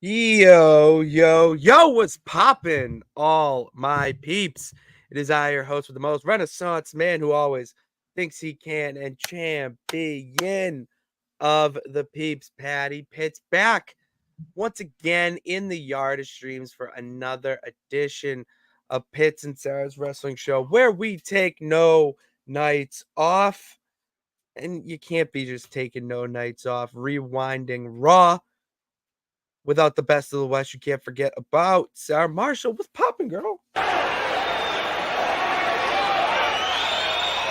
Yo, what's poppin', all my peeps? It is I, your host with the most Renaissance man who always thinks he can and champion of the peeps, Patty Pitts, back once again in the yard of streams for another edition of Pitts and Sarah's Wrestling Show, where we take no nights off. And you can't be just taking no nights off, rewinding Raw. Without the best of the West, you can't forget about Sarah Marshall. What's popping, girl?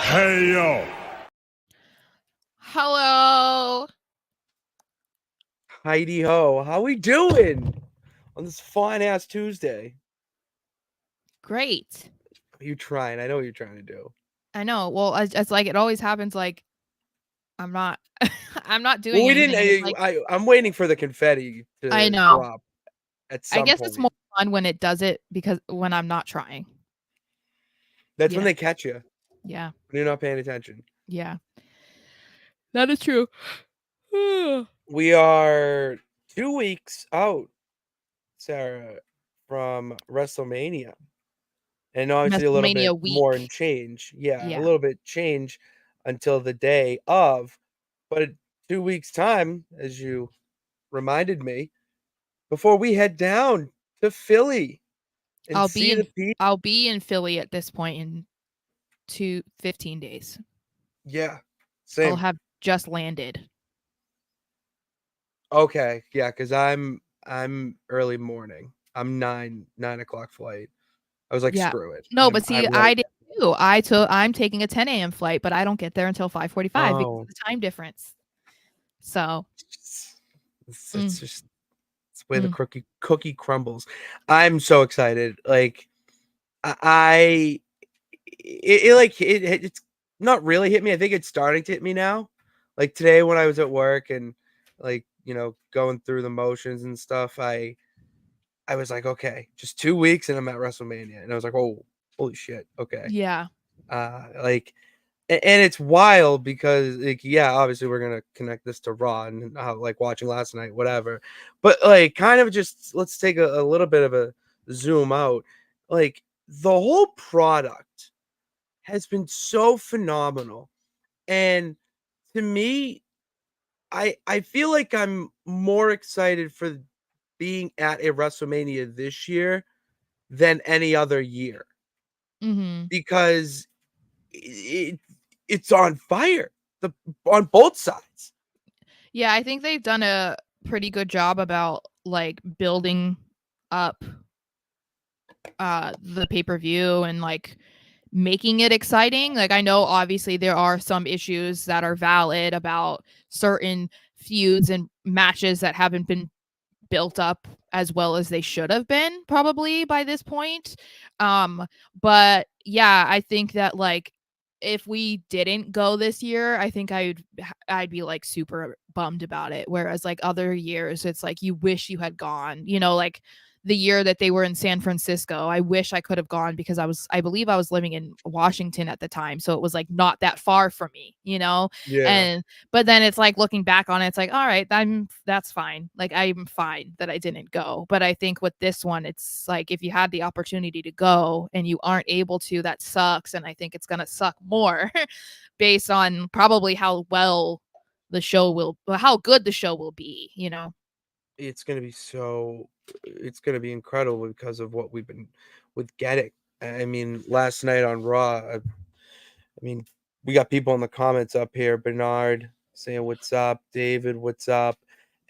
Hey, yo. Hello. Heidi ho. How we doing on this fine-ass Tuesday? Great. You trying. I know what you're trying to do. I know. Well, it's like it always happens. Like I'm not I'm not doing Well, we anything. didn't. Like, I'm waiting for the confetti I to know. drop at I some guess point. it's more fun when it does it because when I'm not trying. That's when they catch you. Yeah. When you're not paying attention. Yeah. That is true. We are 2 weeks out, Sarah, from WrestleMania. And obviously a little bit WrestleMania week. more in change. Yeah, Yeah. a little bit change until the day of. But 2 weeks' time, as you reminded me, before we head down to Philly and I'll be in Philly at this point in 15 days. Yeah, same. I'll have just landed. Okay, yeah, because I'm early morning. I'm 9 o'clock flight. I was like, Yeah. screw it. No, but see, I did too. I'm taking a 10 a.m. flight, but I don't get there until 5:45 because of the time difference. So it's just it's the way the cookie crumbles. I'm so excited. Like it's not really hit me. I think it's starting to hit me now. Like today when I was at work and like, going through the motions and stuff, I was like, okay, just 2 weeks and I'm at WrestleMania. And I was like, oh, holy shit. Okay. Yeah. Like, and it's wild because, like, yeah, obviously we're gonna connect this to Raw and how, like, watching last night, whatever. But like, kind of just let's take a little bit of a zoom out. Like, the whole product has been so phenomenal, and to me, I feel like I'm more excited for being at a WrestleMania this year than any other year because it's on fire on both sides. Yeah, I think they've done a pretty good job about like building up the pay-per-view and like making it exciting. Like I know obviously there are some issues that are valid about certain feuds and matches that haven't been built up as well as they should have been probably by this point. But yeah, I think that like if we didn't go this year, I think I'd be like super bummed about it. Whereas like other years, it's like you wish you had gone, like the year that they were in San Francisco. I wish I could have gone because I believe I was living in Washington at the time. So it was like not that far from me, Yeah. But then it's like looking back on it, it's like, all right, that's fine. Like I'm fine that I didn't go. But I think with this one, it's like if you had the opportunity to go and you aren't able to, that sucks. And I think it's gonna suck more based on probably how good the show will be, It's gonna be incredible because of what we've been getting. I mean, last night on Raw, I mean, we got people in the comments up here. Bernard saying what's up, David, what's up,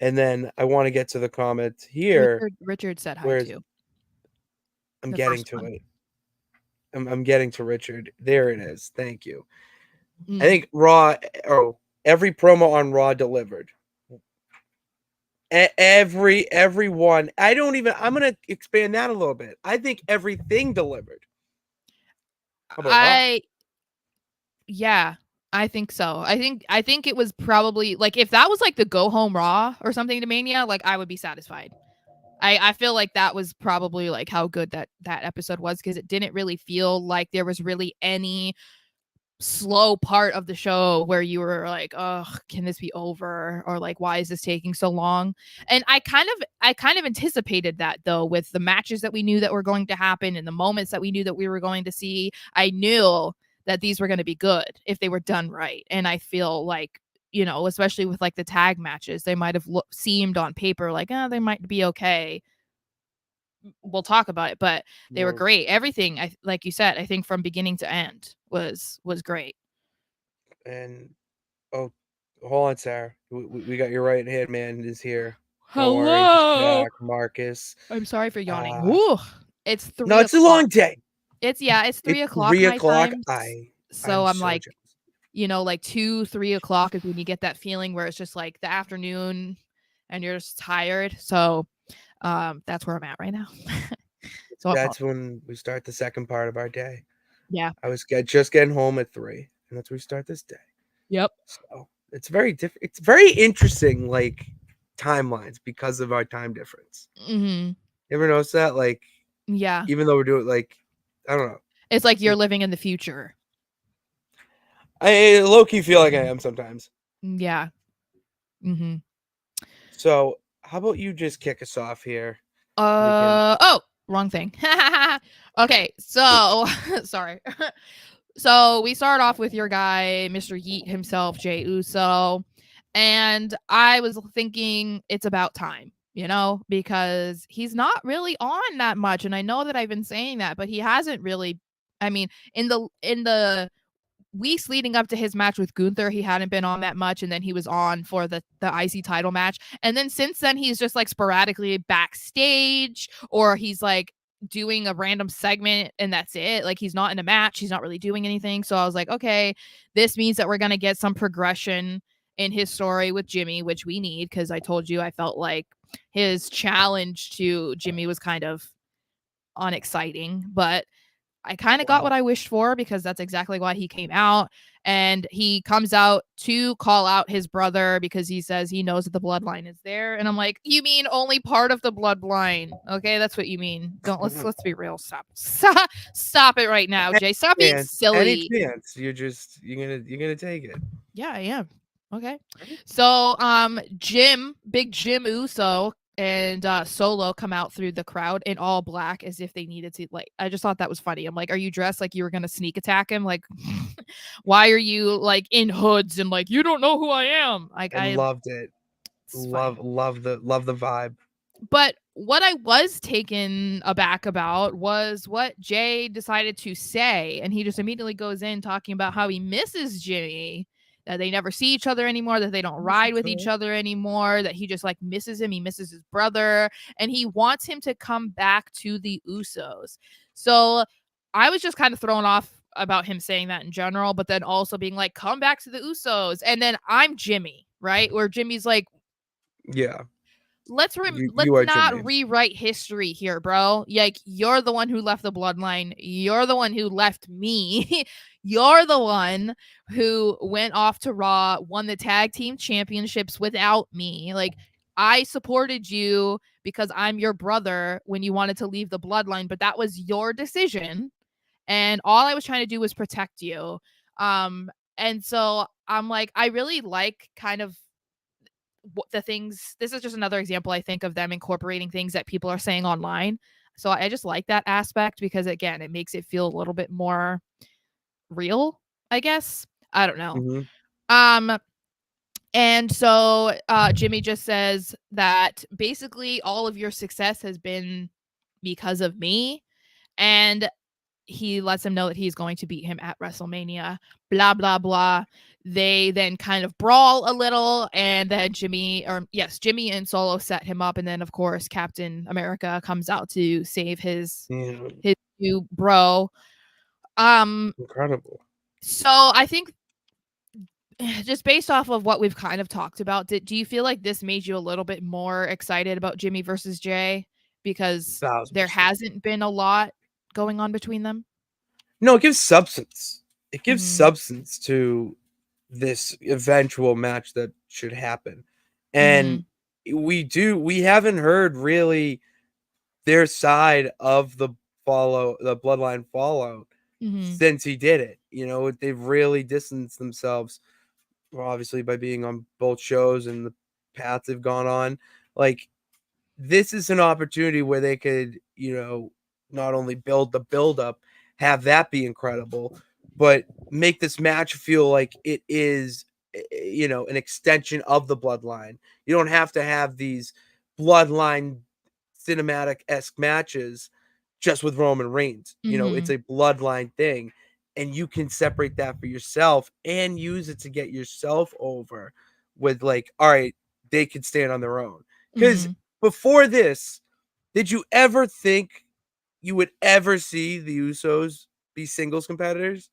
and then I want to get to the comments here. Richard said hi too. I'm getting to it. I'm getting to Richard. There it is. Thank you. I think Raw. Every promo on Raw delivered. Everyone. I'm gonna expand that a little bit. I think everything delivered. Yeah, I think so. I think it was probably like if that was like the go home Raw or something to Mania, like I would be satisfied. I feel like that was probably like how good that episode was because it didn't really feel like there was really any slow part of the show where you were like, "Oh, can this be over?" or like, "Why is this taking so long?" And I kind of anticipated that though with the matches that we knew that were going to happen and the moments that we knew that we were going to see. I knew that these were going to be good if they were done right. And I feel like, especially with like the tag matches, they might have seemed on paper like, they might be okay. We'll talk about it, but they were Well, great. Everything, like you said, I think from beginning to end was great. and oh, hold on, Sarah. We got your right hand man is here. Don't worry, he's Hello. back. Marcus. I'm sorry for yawning. Uh, Ooh, it's no, three it's a o'clock. long day. It's It's 3 o'clock 3 o'clock. my time. I'm So I'm so like, jealous. like 2, 3 o'clock is when you get that feeling where it's just like the afternoon and you're just tired. So that's where I'm at right now. So I'll That's apologize. when we start the second part of our day. Yeah. I was just getting home at 3, and that's where we start this day. Yep. So it's very different. It's very interesting, like timelines because of our time difference. Hmm. You ever notice that? Like, Yeah. even though we're doing like, I don't know. It's like you're living in the future. I low key feel like I am sometimes. Yeah. Hmm. So how about you just kick us off here? We can. Oh, wrong thing. Okay, so sorry. So we start off with your guy, Mr. Yeet himself, Jay Uso. And I was thinking it's about time, because he's not really on that much. And I know that I've been saying that, but he hasn't really. I mean, in the weeks leading up to his match with Gunther, he hadn't been on that much, and then he was on for the IC title match. And then since then, he's just like sporadically backstage, or he's like doing a random segment, and that's it. Like he's not in a match, he's not really doing anything. So I was like, okay, this means that we're gonna get some progression in his story with Jimmy, which we need because I told you I felt like his challenge to Jimmy was kind of unexciting, but I kind of got Wow. what I wished for because that's exactly why he came out. And he comes out to call out his brother because he says he knows that the bloodline is there. And I'm like, you mean only part of the bloodline? Okay, that's what you mean. Don't let's be real. Stop it right now, Jay. Stop being Any silly. chance you're gonna take it. Yeah, I am. Okay. So Big Jim Uso and Solo come out through the crowd in all black as if they needed to, like, I just thought that was funny. I'm like, are you dressed like you were gonna sneak attack him? Like why are you like in hoods and like you don't know who I am? Like I loved it. it's funny. Love the vibe. But what I was taken aback about was what Jay decided to say. And he just immediately goes in talking about how he misses Jimmy, that they never see each other anymore, that they don't ride with each other anymore, that he just like misses him. He misses his brother, and he wants him to come back to the Usos. So I was just kind of thrown off about him saying that in general, but then also being like, come back to the Usos. And then I'm Jimmy, right? Where Jimmy's like, Yeah, let's you are not Jimmy. rewrite history here, bro. Like you're the one who left the bloodline. You're the one who left me. You're the one who went off to Raw, won the tag team championships without me. Like I supported you because I'm your brother when you wanted to leave the bloodline, but that was your decision. And all I was trying to do was protect you. And so I'm like, I really like kind of the things. This is just another example I think of them incorporating things that people are saying online. So I just like that aspect because again, it makes it feel a little bit more real, I guess. I don't know. Hmm. Um and so Jimmy just says that basically all of your success has been because of me, and he lets him know that he's going to beat him at WrestleMania, blah, blah, blah. They then kind of brawl a little, and then Jimmy and Solo set him up. And then, of course, Captain America comes out to save his Yeah, new bro. Um, incredible. so I think just based off of what we've kind of talked about, do you feel like this made you a little bit more excited about Jimmy versus Jay? Because there 1000%. hasn't been a lot going on between them. No, it gives substance. It gives Mm-hmm. substance to this eventual match that should happen. Mm-hmm. And we haven't heard really their side of the bloodline fallout. Mhm. since he did it. They've really distanced themselves, well, obviously by being on both shows and the paths they've gone on. Like, this is an opportunity where they could, not only build the build up, have that be incredible, but make this match feel like it is, an extension of the bloodline. You don't have to have these bloodline cinematic esque matches just with Roman Reigns. It's Mhm. a bloodline thing. And you can separate that for yourself and use it to get yourself over with, like, all right, they could stand on their own. Because Mhm. before this, did you ever think you would ever see the Usos be singles competitors?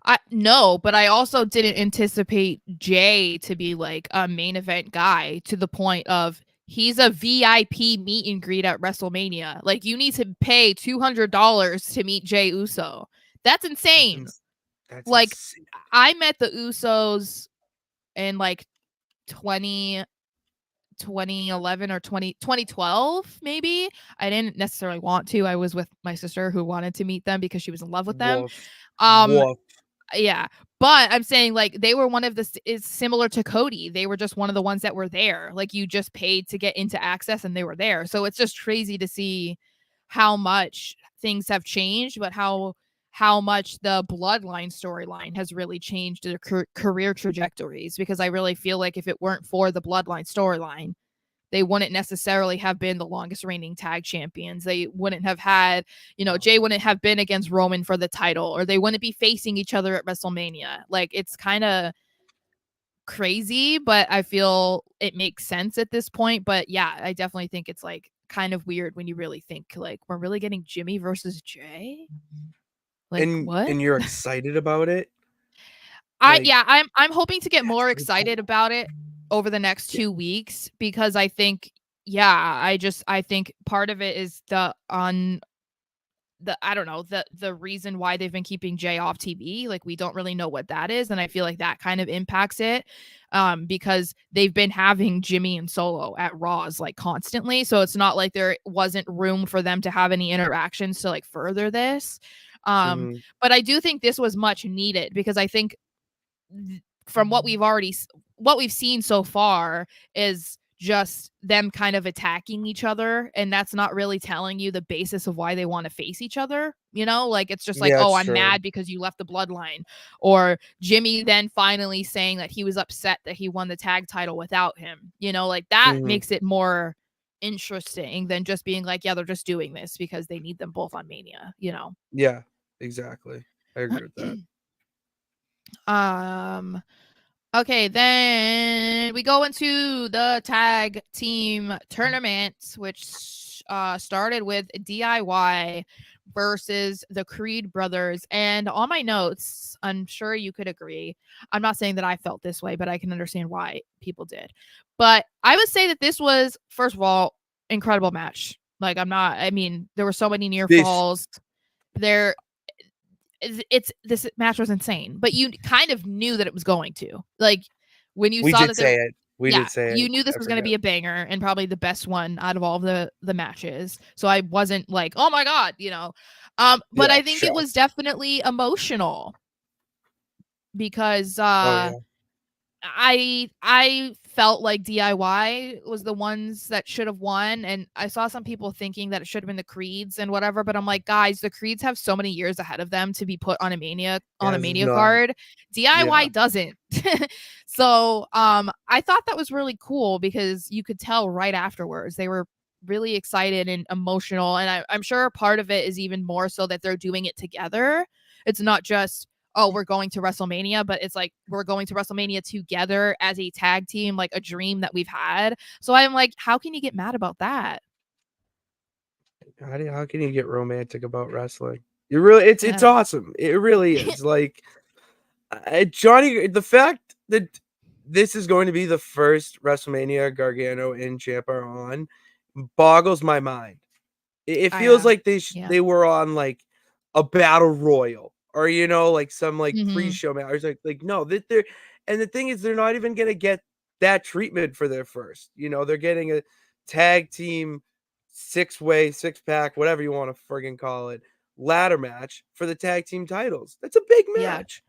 I no, but I also didn't anticipate Jay to be like a main event guy to the point of he's a VIP meet and greet at WrestleMania. Like you need to pay $200 to meet Jay Uso. That's That's insane. ins- that's Like insane. I met the Usos in like 20 2011 or 2012 maybe. I didn't necessarily want to. I was with my sister who wanted to meet them because she was in love with them. Woof. Um Woof. yeah, but I'm saying like they were one of the is similar to Cody. They were just one of the ones that were there. Like you just paid to get into access and they were there. So it's just crazy to see how much things have changed, but how much the bloodline storyline has really changed their career trajectories because I really feel like if it weren't for the bloodline storyline, they wouldn't necessarily have been the longest reigning tag champions. They wouldn't have had, Jay wouldn't have been against Roman for the title, or they wouldn't be facing each other at WrestleMania. Like it's kind of crazy, but I feel it makes sense at this point. But yeah, I definitely think it's like kind of weird when you really think like we're really getting Jimmy versus Jay. Like And what? and you're excited about it? Like, I'm hoping to get that's more pretty cool. excited about it over the next Yeah. 2 weeks because I think I think part of it is the I don't know, the reason why they've been keeping Jay off TV, like we don't really know what that is and I feel like that kind of impacts it because they've been having Jimmy and Solo at Raws like constantly, so it's not like there wasn't room for them to have any interactions to like further this. Mhm. But I do think this was much needed because I think from what we've seen so far is just them kind of attacking each other and that's not really telling you the basis of why they want to face each other, like it's just like, Yeah, oh, it's I'm true. mad because you left the bloodline, or Jimmy then finally saying that he was upset that he won the tag title without him, like that Mhm. makes it more interesting than just being like, yeah, they're just doing this because they need them both on Mania. Yeah, exactly. I agree with that. um Okay, then we go into the tag team tournament, which started with DIY versus the Creed brothers. And on my notes, I'm sure you could agree. I'm not saying that I felt this way, but I can understand why people did. But I would say that this was, first of all, incredible match. Like, I mean, there were so many near This falls. There, it's this match was insane, but you kind of knew that it was going to. Like when you we saw did that there say it. We yeah, did say you it. knew this I was going to forget. be a banger and probably the best one out of all of the matches. So I wasn't like, "Oh my god." But Yeah, I think it was shocked. definitely emotional because Oh, yeah. I felt like DIY was the ones that should have won, and I saw some people thinking that it should have been the Creeds and whatever, but I'm like, guys, the Creeds have so many years ahead of them to be put on a Guys, it's Mania not. card. Yeah. DIY doesn't. So I thought that was really cool because you could tell right afterwards they were really excited and emotional, and I'm sure part of it is even more so that they're doing it together. It's not just, oh, we're going to WrestleMania, but it's like we're going to WrestleMania together as a tag team, like a dream that we've had. So I'm like, how can you get mad about that? How can you get romantic about wrestling? You really, it's Yeah. awesome. It really is. Like, Johnny, the fact that this is going to be the first WrestleMania Gargano and Ciampa are on boggles my mind. It I feels like yeah. they were on, like, a battle royal, or, like, some, like, Mhm. pre-show match. I was like, no, that they're, and the thing is they're not even gonna get that treatment for their first. They're getting a tag team six-way, six-pack, whatever you wanna friggin' call it, ladder match for the tag team titles. That's a big Yeah. match.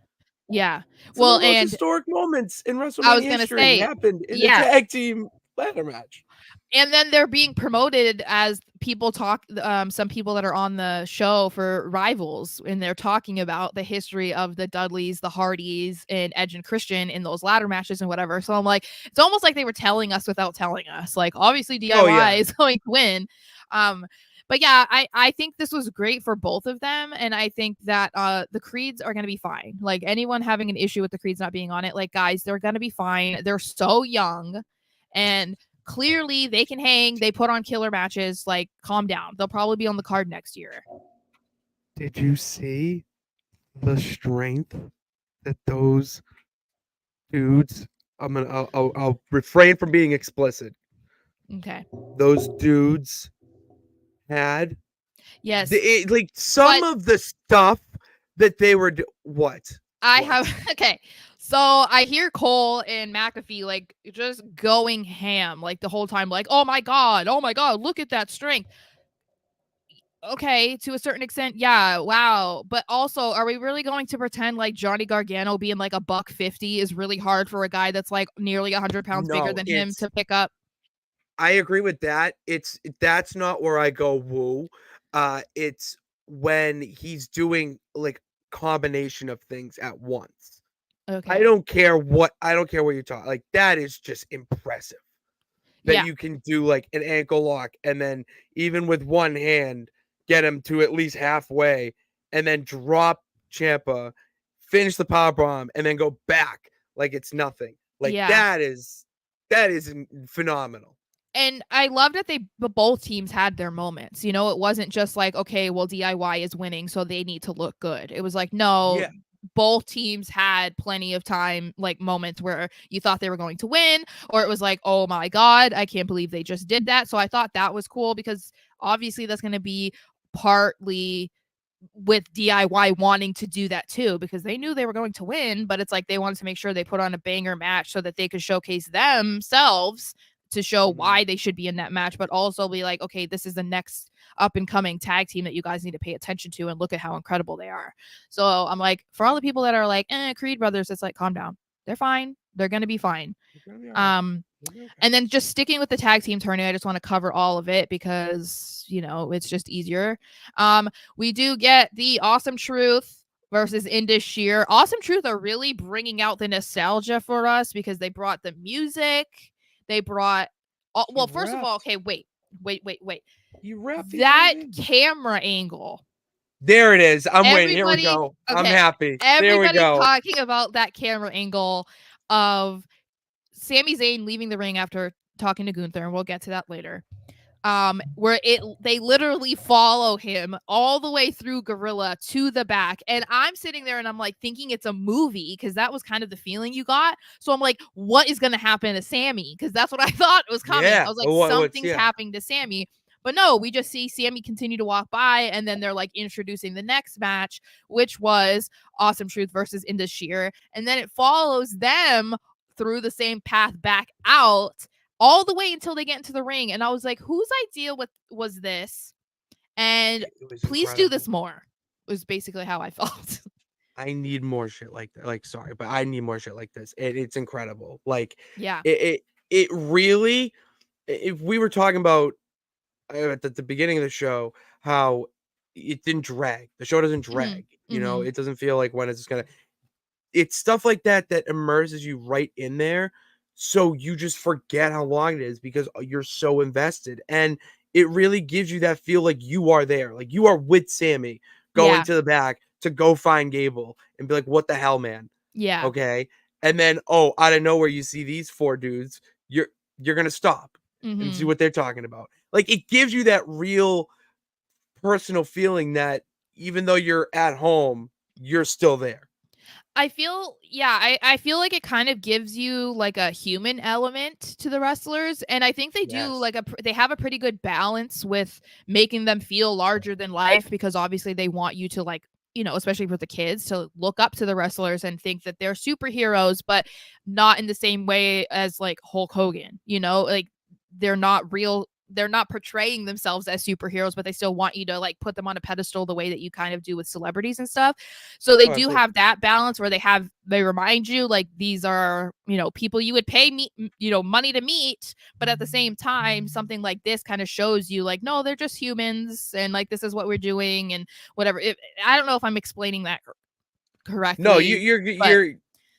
Yeah. Some of Well, the most and historic moments in I was WrestleMania gonna history say, happened in a yeah. tag team ladder match. And then they're being promoted as people talk, some people that are on the show for rivals, and they're talking about the history of the Dudleys, the Hardys, and Edge and Christian in those ladder matches and whatever. So I'm like, it's almost like they were telling us without telling us. Like, obviously Oh DIY yeah. is going to win. But yeah, I think this was great for both of them, and I think that the Creeds are going to be fine. Like, anyone having an issue with the Creeds not being on it, like, guys, they're going to be fine. They're so young, and clearly they can hang. They put on killer matches. Like, calm down. They'll probably be on the card next year. Did you see the strength that those dudes? I'll refrain from being explicit. Okay. Those dudes had Yes. like some But of the stuff that they were what I what have okay. So I hear Cole and McAfee like just going ham like the whole time, like, oh my god, look at that strength. Okay, to a certain extent, yeah, wow. But also, are we really going to pretend like Johnny Gargano being like a $150 is really hard for a guy that's like nearly 100 pounds bigger no, than him it's to pick up? I agree with that. That's not where I go woo. It's when he's doing like combination of things at once. Okay. I don't care what you're talking. Like that is just impressive that Yeah. you can do like an ankle lock and then even with one hand get him to at least halfway and then drop Champa, finish the power bomb and then go back like it's nothing. Like Yeah. that is phenomenal. And I love that both teams had their moments. You know, it wasn't just like, okay, well, DIY is winning, so they need to look good. It was like, no, Yeah. both teams had plenty of time, like moments where you thought they were going to win, or it was like, oh my God, I can't believe they just did that. So I thought that was cool because obviously that's going to be partly with DIY wanting to do that too, because they knew they were going to win, but it's like they wanted to make sure they put on a banger match so that they could showcase themselves to show why they should be in that match, but also be like, okay, this is the next up and coming tag team that you guys need to pay attention to and look at how incredible they are. So I'm like, for all the people that are like, Creed brothers, it's like, calm down. They're fine. They're going to be fine. And then just sticking with the tag team tourney, I just want to cover all of it because, you know, it's just easier. We do get the Awesome Truth versus Indus Sheer. Awesome Truth are really bringing out the nostalgia for us because they brought the music. They brought, well, first of all, okay, wait. You ref That camera angle. There it is. I'm waiting. Here we go. Okay, I'm happy. There we everybody's go. talking about that camera angle of Sami Zayn leaving the ring after talking to Gunther, and we'll get to that later. Where they literally follow him all the way through Gorilla to the back, and I'm sitting there and I'm like thinking it's a movie because that was kind of the feeling you got. So I'm like, what is going to happen to Sammy? Because that's what I thought was coming. Yeah. I was like, something's happening to Sammy. But no, we just see Sammy continue to walk by, and then they're like introducing the next match, which was Awesome Truth versus Indus Sheer, and then it follows them through the same path back out all the way until they get into the ring. And I was like, whose idea was this? And please do this more, was basically how I felt. I need more shit like that. Like, sorry, but I need more shit like this. It's incredible. Like, Yeah. it really. If we were talking about at the beginning of the show, how it didn't drag. The show doesn't drag. You know, it doesn't feel like when it's gonna. It's stuff like that that immerses you right in there, so you just forget how long it is because you're so invested, and it really gives you that feel like you are there, like you are with Sammy going Yeah. to the back to go find Gable and be like, "What the hell, man?" Yeah. Okay, and then out of nowhere you see these four dudes, you're gonna stop and see what they're talking about. Like it gives you that real personal feeling that even though you're at home, you're still there. I feel, yeah, I feel like it kind of gives you like a human element to the wrestlers, and I think they do like they have a pretty good balance with making them feel larger than life because obviously they want you to like, you know, especially for the kids to look up to the wrestlers and think that they're superheroes, but not in the same way as like Hulk Hogan, you know, like they're not real they're not portraying themselves as superheroes, but they still want you to like put them on a pedestal the way that you kind of do with celebrities and stuff. So they Oh, do absolutely. have that balance where they remind you like these are, people you would pay me, money to meet, but at the same time, something like this kind of shows you like, no, they're just humans and like this is what we're doing and whatever. I don't know if I'm explaining that No, correctly, but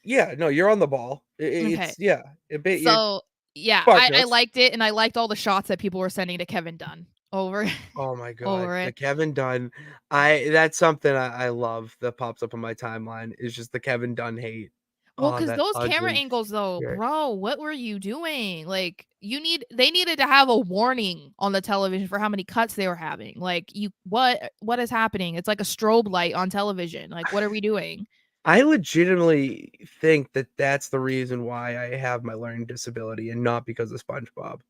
yeah, no, you're on the ball. okay. It's yeah, a bit you're So yeah, spark I notes. liked it, and I liked all the shots that people were sending to Kevin Dunn over Oh my god, over the it. Kevin Dunn. I That's something I love that pops up on my timeline is just the Kevin Dunn hate. Well, Oh, because that those camera ugly angles, though, shit. bro, what were you doing? Like, they needed to have a warning on the television for how many cuts they were having. Like, what is happening? It's like a strobe light on television. Like, what are we doing? I legitimately think that that's the reason why I have my learning disability and not because of SpongeBob.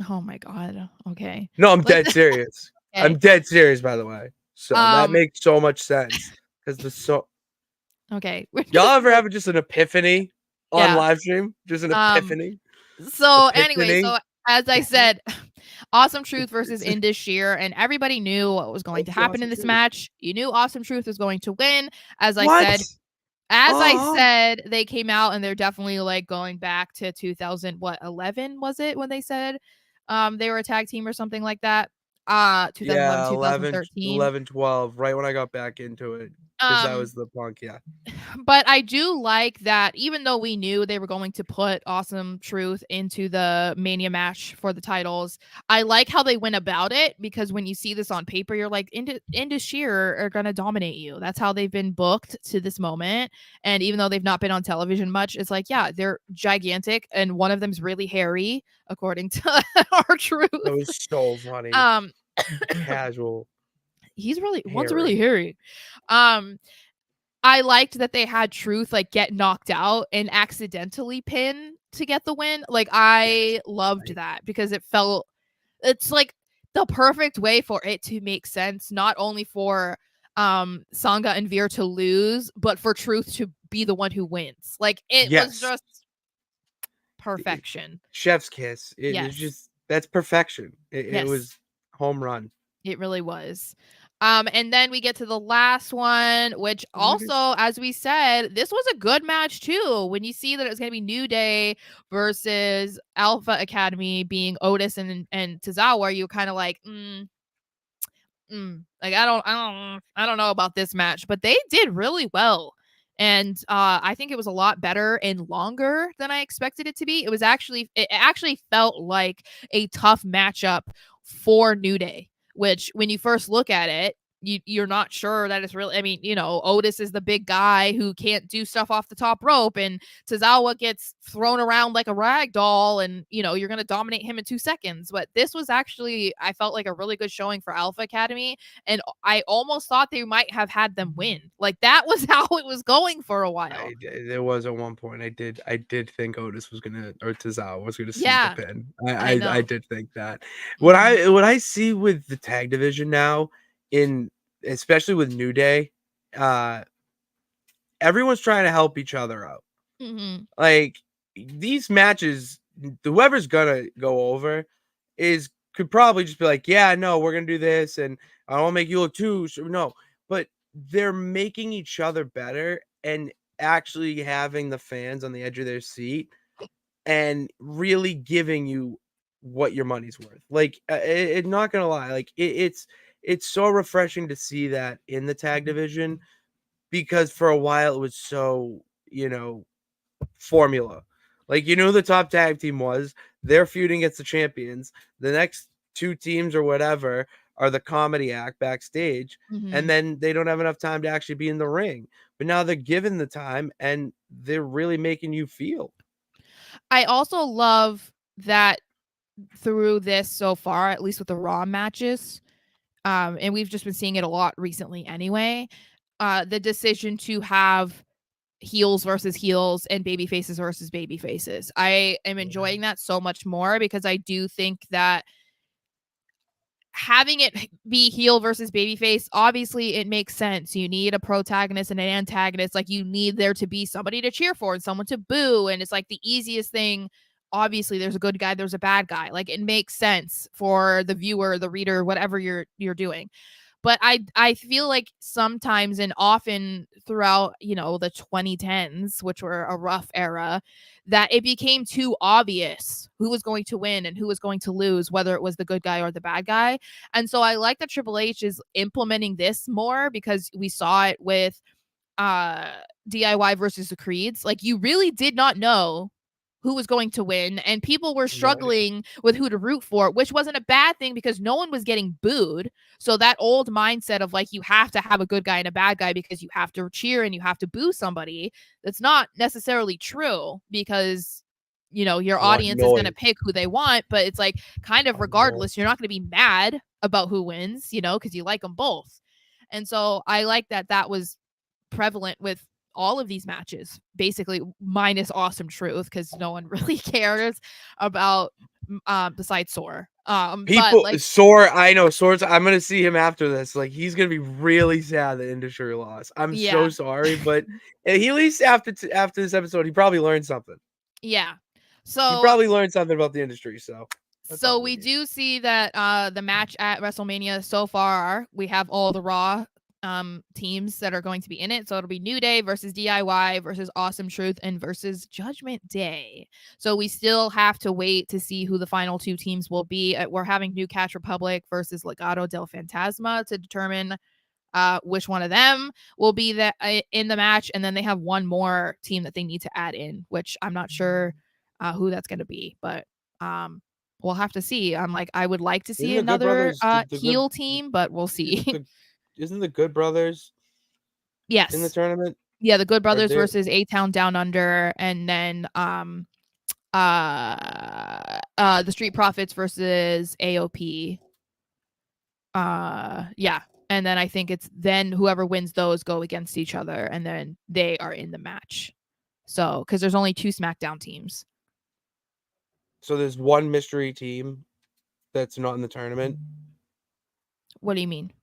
Oh my god. Okay. No, I'm Like, dead serious. okay. I'm dead serious, by the way. So that Um. makes so much sense because Okay. We're y'all just ever have just an epiphany on yeah. live stream? Just an Um. epiphany? So anyway, Epiphany? as I said, Awesome Truth versus Indus Shear, and everybody knew what was going Thank to you, happen Awesome in this Truth. match. You knew Awesome Truth was going to win. As I What? said, as I Oh, said, they came out and they're definitely like going back to 2000, what, 11 was it when they said they were a tag team or something like that? 2011, yeah, 11, 2013. 11, 12. Right when I got back into it, because that Um was the Punk, yeah. but I do like that even though we knew they were going to put Awesome Truth into the Mania match for the titles, I like how they went about it because when you see this on paper, you're like, Indus Shear are going to dominate you. That's how they've been booked to this moment. And even though they've not been on television much, it's like, yeah, they're gigantic and one of them's really hairy, according to our truth. That was so funny. Um, Casual, one's really hairy. hairy. Um, I liked that they had Truth like get knocked out and accidentally pin to get the win. Like Yes, I loved right. that because it's like the perfect way for it to make sense, not only for Sangha and Veer to lose, but for Truth to be the one who wins. Like it was Yes. just perfection. Chef's kiss. It is Yes. just that's perfection. It Yes. was home run. It really was. And then we get to the last one, which Winners. also, as we said, this was a good match too. When you see that it was going to be New Day versus Alpha Academy being Otis and Tozawa, you're kind of like, like I don't know about this match, but they did really well. And I think it was a lot better and longer than I expected it to be. It actually felt like a tough matchup for New Day, which when you first look at it, you're not sure that it's really. I mean, Otis is the big guy who can't do stuff off the top rope, and Tozawa gets thrown around like a rag doll, and you're gonna dominate him in 2 seconds. But this was actually, I felt like a really good showing for Alpha Academy, and I almost thought they might have had them win. Like that was how it was going for a while. There was at one point I did think Otis was gonna or Tozawa was gonna sneak a Yeah, pin. I I know. did think that. Hmm. What I see with the tag division now, in especially with New Day, uh, everyone's trying to help each other out. Hmm. Like these matches, whoever's gonna go over is could probably just be like, yeah, no, we're gonna do this, and I won't make you look too. So, no, but they're making each other better and actually having the fans on the edge of their seat and really giving you what your money's worth. Like, not gonna lie, like it's so refreshing to see that in the tag division because for a while it was so formula. Like you knew who the top tag team was. They're feuding against the champions. The next two teams or whatever are the comedy act backstage, and Hmm. then they don't have enough time to actually be in the ring. But now they're given the time, and they're really making you feel. I also love that through this so far, at least with the Raw matches, and we've just been seeing it a lot recently anyway. The decision to have heels versus heels and baby faces versus baby faces. I am Yeah. enjoying that so much more because I do think that having it be heel versus babyface, obviously it makes sense. You need a protagonist and an antagonist. Like you need there to be somebody to cheer for and someone to boo. And it's like the easiest thing obviously there's a good guy, there's a bad guy. Like it makes sense for the viewer, the reader, whatever you're doing. But I feel like sometimes and often throughout, the 2010s, which were a rough era, that it became too obvious who was going to win and who was going to lose, whether it was the good guy or the bad guy. And so I like that Triple H is implementing this more, because we saw it with uh DIY versus the Creeds. Like you really did not know who was going to win, and people were Right. struggling with who to root for, which wasn't a bad thing because no one was getting booed. So that old mindset of like you have to have a good guy and a bad guy because you have to cheer and you have to boo somebody, that's not necessarily true, because your I want audience is going to noise. pick who they want, but it's like kind I of want regardless, noise. you're not going to be mad about who wins, because you like them both. And so I like that was prevalent with all of these matches, basically minus Awesome Truth, because no one really cares about besides Sore. But People, like, Sore, I know Sore's. I'm gonna see him after this. Like he's gonna be really sad that Industry lost. I'm so yeah. sorry, but he at least after this episode, he probably learned something. Yeah. He So probably learned something about the industry. So that's all so we we need. do see that the match at WrestleMania so far, we have all the Raw teams that are going to be in it. So it'll be New Day versus DIY versus Awesome Truth and versus Judgment Day. So we still have to wait to see who the final two teams will be. We're having New Catch Republic versus Legado del Fantasma to determine which one of them will be in the match, and then they have one more team that they need to add in, which I'm not sure who that's going to be, but we'll have to see. I'm like, I would like to Isn't see the Good another Brothers the good? heel team, but we'll see. Isn't the Good Brothers in the Yes, tournament? yeah, the Good Are Brothers there? versus A Town Down Under, and then the Street Profits versus AOP. Yeah, and then I think it's then whoever wins those go against each other, and then they are in the match. So because there's only 2 SmackDown teams. So there's one mystery team that's not in the tournament. What do you mean?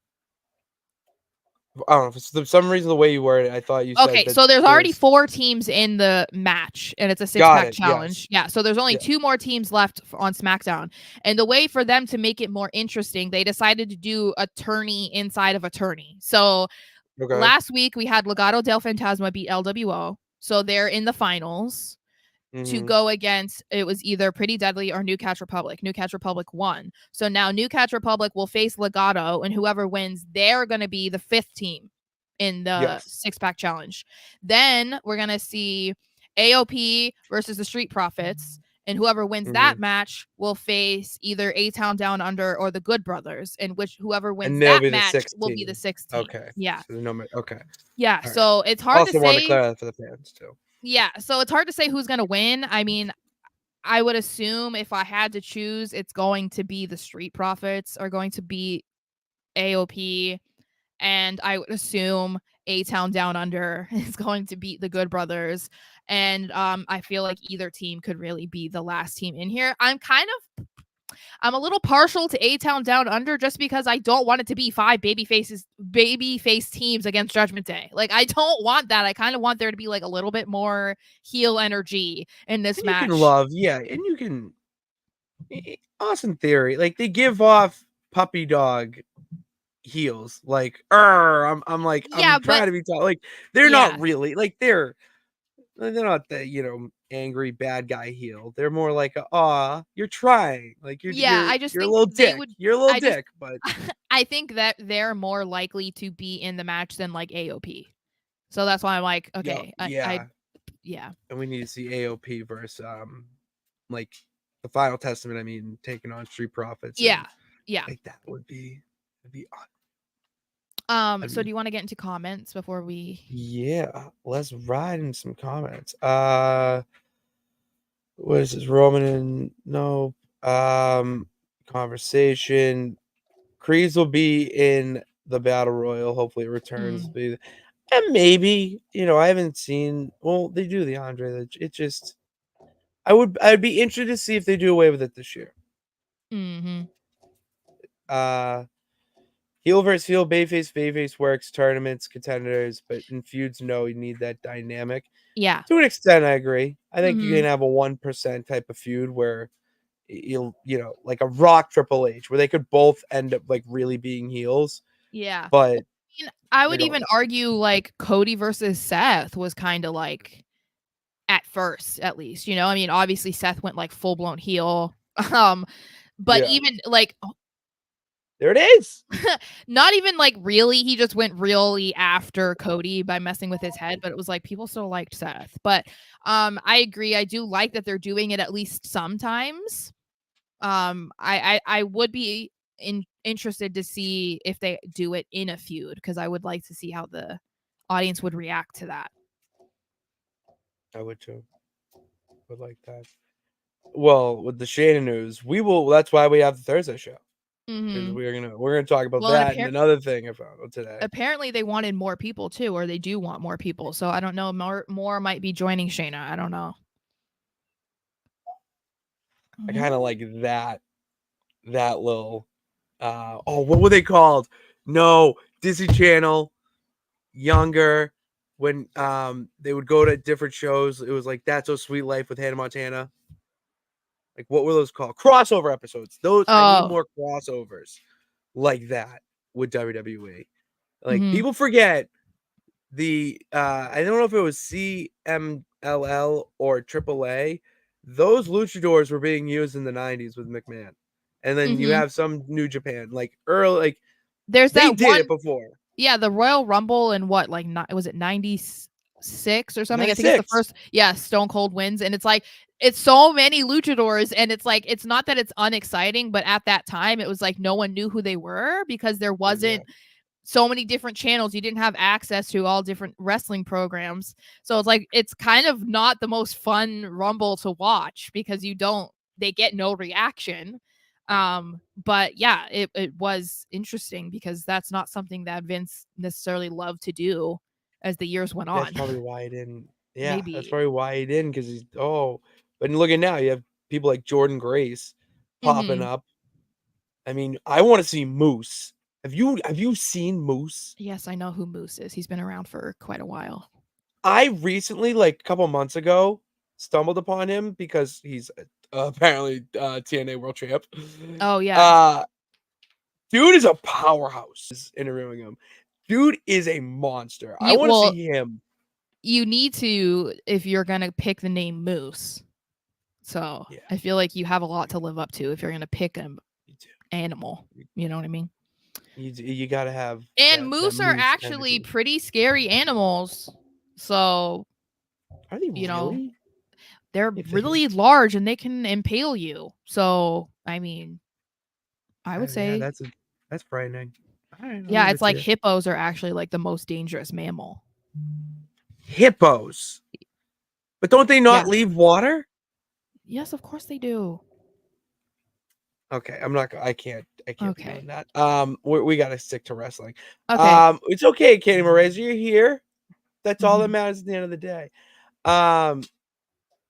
I don't know. For some reason, the way you worded it, I thought you said Okay, that so there's already there's. 4 teams in the match, and it's a Got 6-pack it. challenge. Yes. Yeah, so there's only Yeah. 2 more teams left on SmackDown. And the way for them to make it more interesting, they decided to do a tourney inside of a tourney. So Okay. last week we had Legado del Fantasma beat LWO, so they're in the finals to Mm-hmm. go against, it was either Pretty Deadly or New Catch Republic. New Catch Republic won. So now New Catch Republic will face Legato, and whoever wins, they're going to be the 5th team in the Yes. 6-pack challenge. Then we're going to see AOP versus the Street Profits, and whoever wins Mm-hmm. that match will face either A Town Down Under or the Good Brothers, and whoever wins And they'll that be the match sixth will be the team. 6th team. Okay. Yeah. So no. Okay. Yeah, All right. so it's hard to Also want to say. clear that for the fans too. Yeah, so it's hard to say who's going to win. I mean, I would assume if I had to choose, it's going to be the Street Profits are going to beat AOP, and I would assume A Town Down Under is going to beat the Good Brothers. And I feel like either team could really be the last team in here. I'm a little partial to A Town Down Under just because I don't want it to be 5 babyface teams against Judgment Day. Like I don't want that. I kind of want there to be like a little bit more heel energy in this And you can match. love, yeah, and you can. Awesome theory. Like they give off puppy dog heels. Like, I'm like, Yeah, I'm but trying to be tall. Like, they're yeah. not really like they're not the angry bad guy heel. They're more like you're trying. Like Yeah, I just you're a think little they dick. would You're a little I just dick, but I think that they're more likely to be in the match than like AOP. So that's why I'm like, yeah, okay, I yeah. yeah. And we need to see AOP versus like the Final Testament. I mean, taking on Street Profits Yeah. and Yeah. like that would be that'd be So I'd do you want to get into comments before we Yeah, let's ride in some comments. What is this? Roman and no conversation. Creeds will be in the battle royal. Hopefully, it returns. mm, And maybe I haven't seen. Well, they do the Andre. It just I'd be interested to see if they do away with it this year. mhm. Uh, Heel versus heel, bayface works, tournaments, contenders, but in feuds, no, you need that dynamic. Yeah. To an extent, I agree. I think you Mm-hmm. can have a 1% type of feud where you'll, like a Rock Triple H, where they could both end up like really being heels, Yeah. but I mean, I would even regardless. argue like Cody versus Seth was kind of like at first, at least, you know. I mean, obviously Seth went like full blown heel. But Yeah. even like There it is. not even like really, he just went really after Cody by messing with his head, but it was like people still liked Seth. But I agree. I do like that they're doing it at least sometimes. I would be interested to see if they do it in a feud, because I would like to see how the audience would react to that. I would too. Would like that. Well, with the Shayna news, we will. That's why we have the Thursday show, because Mm-hmm. we're gonna talk about Well, and that and another thing I found out today. apparently they wanted more people too, or they do want more people. So I don't know. More might be joining Shayna. I don't know. I kind of like that little. What were they called? No, Disney Channel. Younger, when they would go to different shows. It was like That's So Sweet Life with Hannah Montana. Like, what were those called? Crossover episodes. Those, I need Oh. more crossovers like that with WWE. Like, Mm-hmm. people forget I don't know if it was CMLL or AAA. Those luchadors were being used in the 90s with McMahon. And then you Mm-hmm. have some New Japan, like early, like There's they that did one. it before. Yeah, the Royal Rumble in what, like, was it 96 or something? I think it's the 96. first. Yeah, Stone Cold wins, and it's like it's so many luchadors, and it's like it's not that it's unexciting, but at that time it was like no one knew who they were because there wasn't Exactly. so many different channels. You didn't have access to all different wrestling programs. So it's like it's kind of not the most fun Rumble to watch because they get no reaction. But yeah, it was interesting because that's not something that Vince necessarily loved to do as the years went That's on. probably why he didn't. Yeah, that's Maybe. probably why he didn't, because but look at now, you have people like Jordan Grace popping Mhm. up. I mean, I want to see Moose. Have you seen Moose? Yes, I know who Moose is. He's been around for quite a while. I recently, like a couple months ago, stumbled upon him because he's apparently TNA World Champ. Oh yeah. Uh, Dude is a powerhouse. Is interviewing him. Dude is a monster. I You want to well, see him. you need to if you're gonna pick the name Moose. So Yeah, I feel like you have a lot to live up to if you're gonna pick an you do. animal. You know what I mean? You got to have And that moose are Moose actually energy. pretty scary animals. So, Are they you know, really? they're If they, really large and they can impale you. So, I mean, I would yeah, say, that's frightening. All right, I'll yeah, give it's it to like you. hippos are actually like the most dangerous mammal. Hippos, but don't they not Yeah. leave water? Yes, of course they do. Okay, I'm not. I can't. I can't be Okay. doing that. We got to stick to wrestling. Okay. It's okay, Katie Moraes, you're here. That's all that Mhm. matters at the end of the day. Um,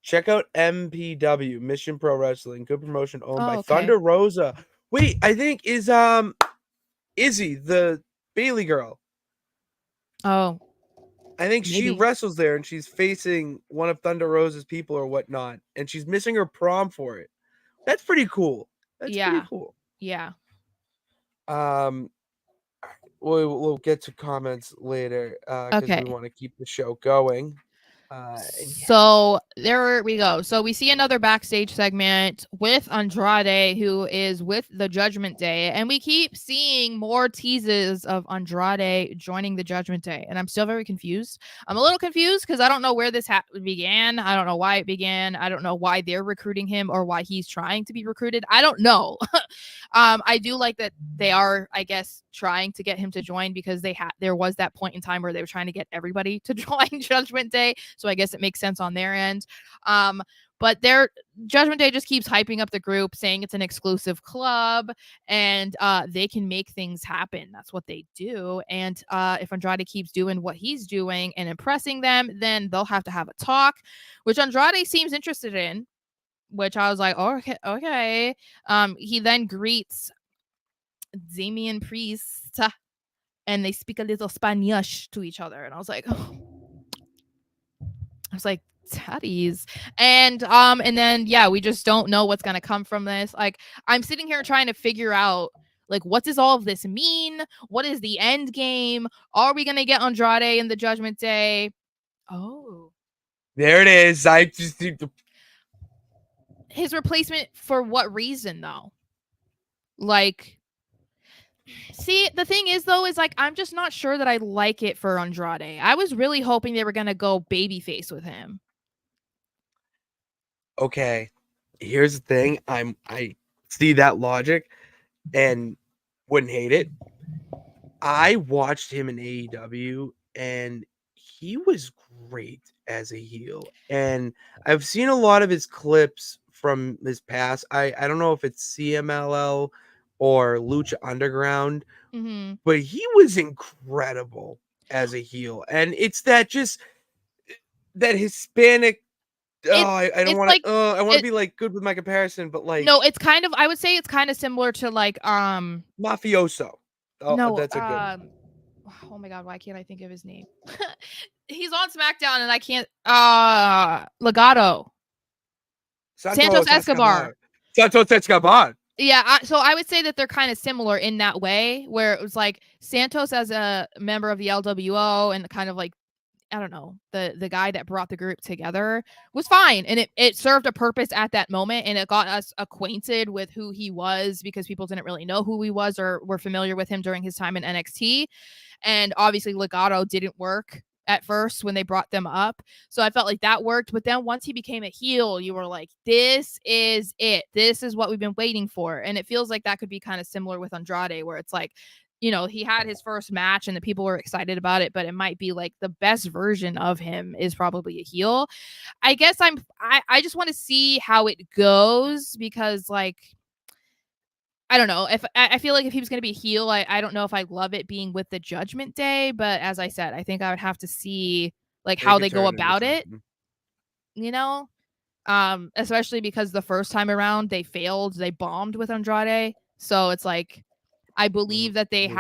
Check out MPW, Mission Pro Wrestling, good promotion owned by Oh, okay. Thunder Rosa. Wait, I think is Izzy the Bailey girl. Oh, I think she maybe. wrestles there and she's facing one of Thunder Rosa's people or whatnot, and she's missing her prom for it. That's pretty cool. That's pretty Yeah. cool. Yeah. Um, we'll get to comments later because we Okay. want to keep the show going. And yeah, So there we go. So we see another backstage segment with Andrade, who is with the Judgment Day, and we keep seeing more teases of Andrade joining the Judgment Day, and I'm still very confused. I'm a little confused because I don't know where this began. I don't know why it began. I don't know why they're recruiting him or why he's trying to be recruited. I don't know. I do like that they are, I guess, trying to get him to join because there was that point in time where they were trying to get everybody to join Judgment Day. So I guess it makes sense on their end. But their Judgment Day just keeps hyping up the group, saying it's an exclusive club and they can make things happen. That's what they do. And if Andrade keeps doing what he's doing and impressing them, then they'll have to have a talk, which Andrade seems interested in, which I was like, oh, okay. He then greets Damian Priest, and they speak a little Spanish to each other, and I was like, oh. I was like, tutties. And then yeah, we just don't know what's gonna come from this. Like, I'm sitting here trying to figure out, like, what does all of this mean? What is the end game? Are we gonna get Andrade in the Judgment Day? Oh, There it is. I just his replacement for what reason though? Like, see, the thing is though, is like I'm just not sure that I like it for Andrade. I was really hoping they were gonna go babyface with him. okay. Here's the thing. I see that logic and wouldn't hate it. I watched him in AEW and he was great as a heel. And I've seen a lot of his clips from his past. I don't know if it's CMLL or Lucha Underground, Mm-hmm. but he was incredible as a heel. And it's that just that Hispanic. Oh, It I don't it's want like to. I want to it be like good with my comparison, but no, like it's kind of, I would say it's kind of similar to like mafioso. Oh, no, that's a good oh my god, why can't I think of his name? He's on SmackDown and I can't Legato. Santos Santos Escobar. Escobar. Santos Escobar. Yeah, so I would say that they're kind of similar in that way, where it was like Santos as a member of the LWO and kind of like, I don't know, the guy that brought the group together was fine, and it served a purpose at that moment, and it got us acquainted with who he was because people didn't really know who he was or were familiar with him during his time in NXT. And obviously Legato didn't work at first when they brought them up. So I felt like that worked. But then once he became a heel, you were like, this is it. This is what we've been waiting for. And it feels like that could be kind of similar with Andrade, where it's like, you know, he had his first match and the people were excited about it, but it might be like the best version of him is probably a heel. I guess I just want to see how it goes because like I don't know if I feel like if he was going to be a heel, I don't know if I love it being with the Judgment Day, but as I said, I think I would have to see like They how could they go turn into about it, something. you know? Especially because the first time around they failed, they bombed with Andrade. So it's like I believe that they Yeah.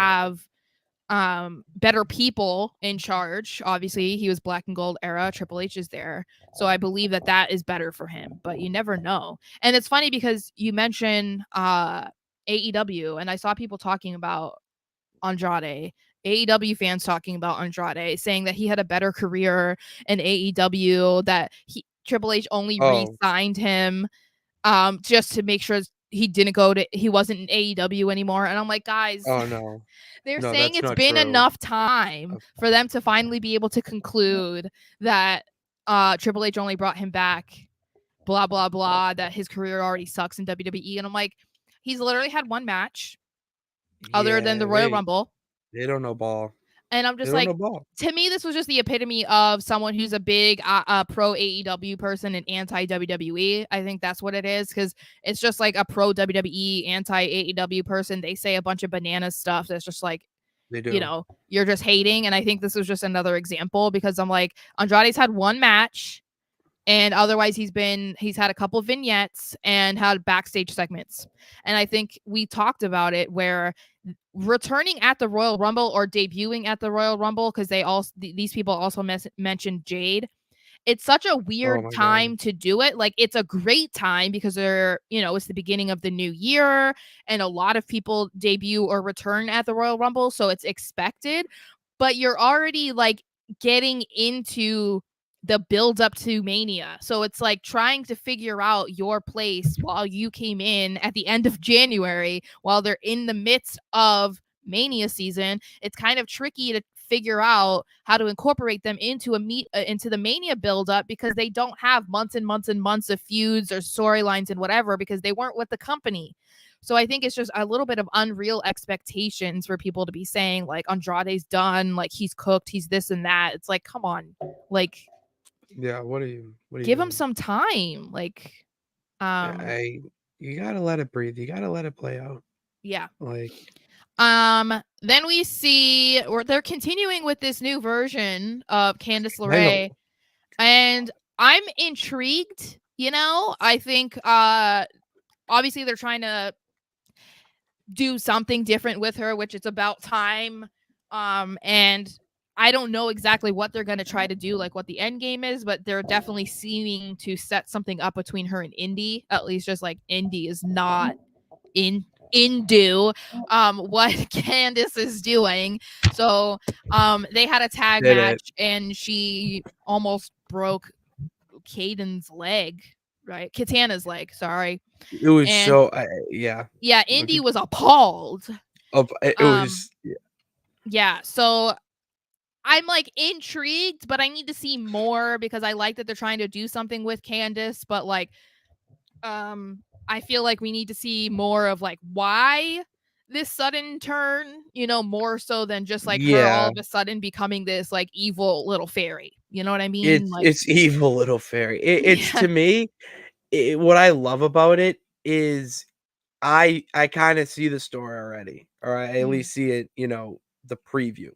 have better people in charge. Obviously, he was Black and Gold era, Triple H is there. So I believe that that is better for him, but you never know. And it's funny because you mentioned AEW and I saw people talking about Andrade. AEW fans talking about Andrade, saying that he had a better career in AEW, that he Triple H only Oh. re-signed him just to make sure he wasn't in AEW anymore. And I'm like, guys, Oh no. they're No, saying that's it's not been true. enough time for them to finally be able to conclude that Triple H only brought him back, blah blah blah, that his career already sucks in WWE. And I'm like, he's literally had one match other than the Yeah, Royal Rumble. they don't know ball. And I'm They just don't know like, ball. to me, this was just the epitome of someone who's a big pro AEW person and anti WWE. I think that's what it is because it's just like a pro WWE, anti AEW person. They say a bunch of banana stuff that's just like, They you do. know, you're just hating. And I think this was just another example because I'm like, Andrade's had one match and otherwise he's had a couple vignettes and had backstage segments. And I think we talked about it where returning at the Royal Rumble or debuting at the Royal Rumble, because these people also mentioned Jade, it's such a Oh weird my god. time to do it. Like, it's a great time because it's the beginning of the new year and a lot of people debut or return at the Royal Rumble, so it's expected. But you're already like getting into the build up to Mania. So it's like trying to figure out your place while you came in at the end of January while they're in the midst of Mania season. It's kind of tricky to figure out how to incorporate them into into the Mania build up because they don't have months and months and months of feuds or storylines and whatever because they weren't with the company. So I think it's just a little bit of unreal expectations for people to be saying like Andrade's done, like he's cooked, he's this and that. It's like, come on, like Yeah, what are you give him doing? some time. Like, Yeah, you gotta let it breathe. You gotta let it play out. yeah. Like Then we see or they're continuing with this new version of Candice I LeRae, know. and I'm intrigued. I think obviously they're trying to do something different with her, which it's about time. And I don't know exactly what they're going to try to do, like what the end game is, but they're definitely seeming to set something up between her and Indy. At least just like Indy is not in do what Candice is doing. So they had a tag Did it. match and she almost broke Caden's leg, right? Katana's leg, sorry. It was And so yeah. yeah, Indy was appalled. It Um was yeah. yeah, so I'm like intrigued, but I need to see more because I like that they're trying to do something with Candice, but like I feel like we need to see more of like why this sudden turn, you know, more so than just like her all Yeah. of a sudden becoming this like evil little fairy. You know what I mean? Like It's evil little fairy. It's yeah. to me, what I love about it is I kinda see the story already, or I at Mhm. least see it, the preview.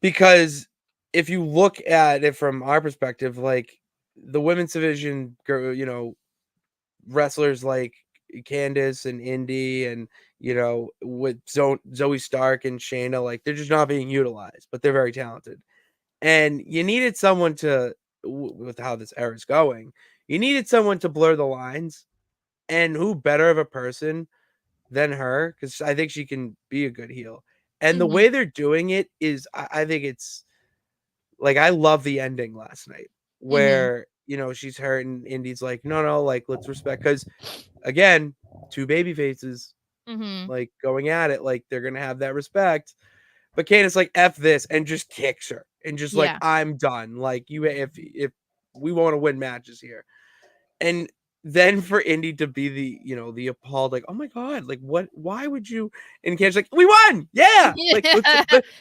Because if you look at it from our perspective, like, the women's division, wrestlers like Candice and Indy and, with Zoe Stark and Shayna, like, they're just not being utilized, but they're very talented. And you needed someone to with how this era is going, you needed someone to blur the lines, and who better of a person than her? Because I think she can be a good heel. And the Mhm. way they're doing it is I think it's like, I love the ending last night Mhm. where, she's hurt and Indy's like, "No, no, like, let's respect." Because again, 2 baby faces, Mhm. like, going at it, like, they're gonna have that respect. But Candace like, "F this," and just kicks her and just like, Yeah. "I'm done. Like, you if we wanna win matches here." And then for Indy to be the appalled, like, "Oh my god, like, what why would you?" And Candace's like, "We won! Yeah! Like, Yeah.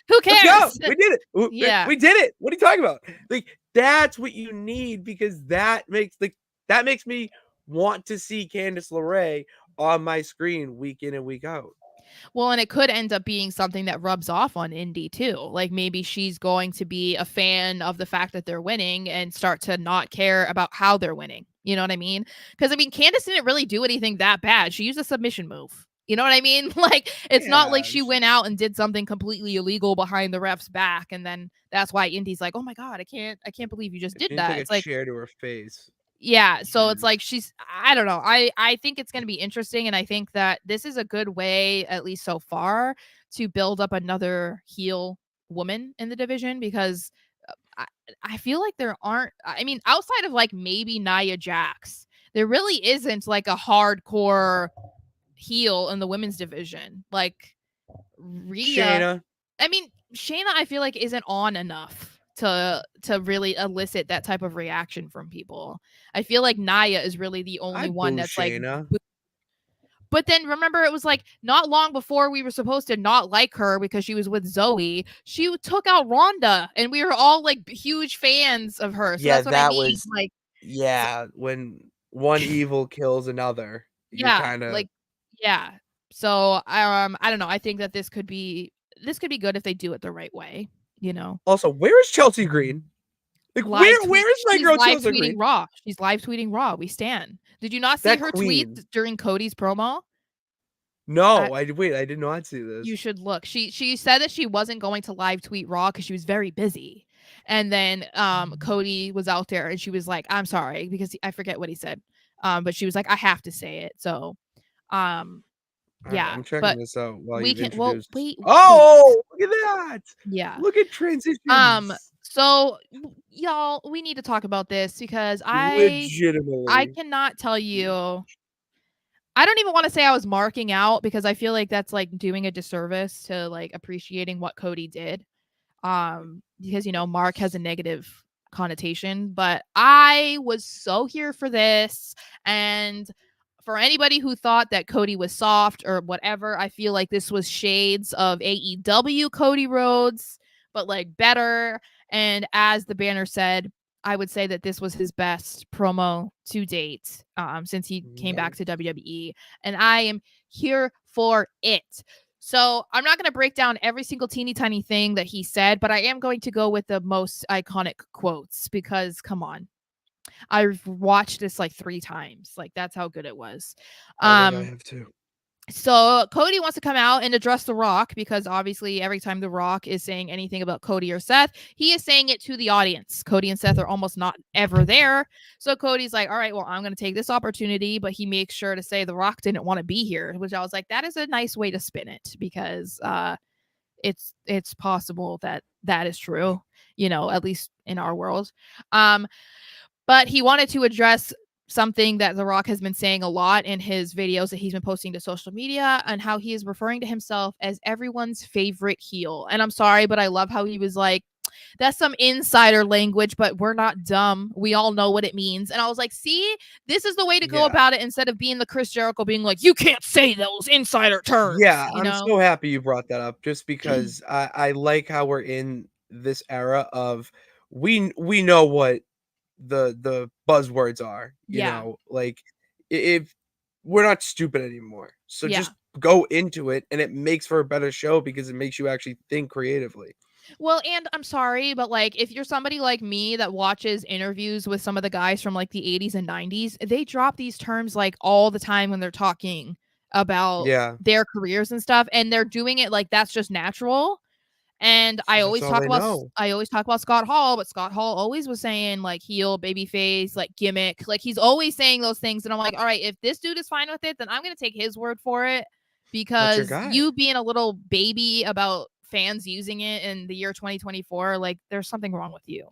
Who let's go! cares? We did it! Yeah. We did it! What are you talking about?" Like, that's what you need because that makes me want to see Candice LeRae on my screen week in and week out. Well, and it could end up being something that rubs off on Indy too. Like maybe she's going to be a fan of the fact that they're winning and start to not care about how they're winning. You know what I mean? Because I mean, Candace didn't really do anything that bad. She used a submission move. You know what I mean? Like it's not like Yeah, she went out and did something completely illegal behind the ref's back, and then that's why Indy's like, "Oh my god, I can't believe you just she did didn't that." take a It's like, chair to her face. yeah, so it's Jeez. like she's I don't know. I think it's going to be interesting and I think that this is a good way at least so far to build up another heel woman in the division because I, I feel like there aren't I mean outside of like maybe Nia Jax, there really isn't like a hardcore heel in the women's division. Like Rhea, Shayna, I mean, Shayna, I feel like isn't on enough to really elicit that type of reaction from people. I feel like Naya is really the only I'd one boo that's like Shayna. but then remember it was like not long before we were supposed to not like her because she was with Zoe. She took out Ronda and we were all like huge fans of her. So Yeah, that's what I that mean. was Like so, yeah, when one evil kills another, you yeah, kinda like yeah. So I don't know. I think that this could be good if they do it the right way, you know. also, where is Chelsea Green? Like, Live tweet. where is my She's girl live Chelsea tweeting Green? Raw. She's live tweeting Raw. We stand. Did you not see That her tweet queen. during Cody's promo? No, I did not see You this. should look. She said that she wasn't going to live tweet Raw because she was very busy. And then Cody was out there and she was like, "I'm sorry," because I forget what he said. But she was like, "I have to say it." So um Alright, yeah, I'm checking but this out while we you've can well introduced wait. Oh! Look at that! Yeah. Look at transitions. So y'all, we need to talk about this because I Legitimately. cannot tell you I don't even wanna say I was marking out because I feel like that's, like, doing a disservice to, like, appreciating what Cody did, because, you know, mark has a negative connotation, but I was so here for this, and for anybody who thought that Cody was soft or whatever, I feel like this was shades of AEW Cody Rhodes, but, like, better, and as the banner said, I would say that this was his best promo to date, since he came back to Nice. WWE, and I am here for it. So I'm not going to break down every single teeny tiny thing that he said, but I am going to go with the most iconic quotes because come on, I've watched this like 3 times. Like that's how good it was. I think I Um, have too. So Cody wants to come out and address The Rock because obviously every time The Rock is saying anything about Cody or Seth, he is saying it to the audience. Cody and Seth are almost not ever there. So Cody's like, all right, well, I'm going to take this opportunity, but he makes sure to say The Rock didn't want to be here, which I was like, that is a nice way to spin it because it's possible that that is true, at least in our world. But he wanted to address something that The Rock has been saying a lot in his videos that he's been posting to social media and how he is referring to himself as everyone's favorite heel. And I'm sorry, but I love how he was like, that's some insider language, but we're not dumb. We all know what it means. And I was like, see, this is the way to go Yeah. about it instead of being the Chris Jericho being like, you can't say those insider terms, Yeah, I'm so happy you brought that up just because I like how we're in this era of we know what the buzzwords are, Yeah. like if we're not stupid anymore. So Yeah. just go into it and it makes for a better show because it makes you actually think creatively. Well, and I'm sorry, but like if you're somebody like me that watches interviews with some of the guys from like the 80s and 90s, they drop these terms like all the time when they're talking about Yeah, their careers and stuff, and they're doing it like that's just natural. And I 'cause that's always all talk they about know. I always talk about Scott Hall, but Scott Hall always was saying like heel, babyface, like gimmick. Like he's always saying those things. And I'm like, all right, if this dude is fine with it, then I'm gonna take his word for it That's your because guy. you being a little baby about fans using it in the year 2024, like there's something wrong with you.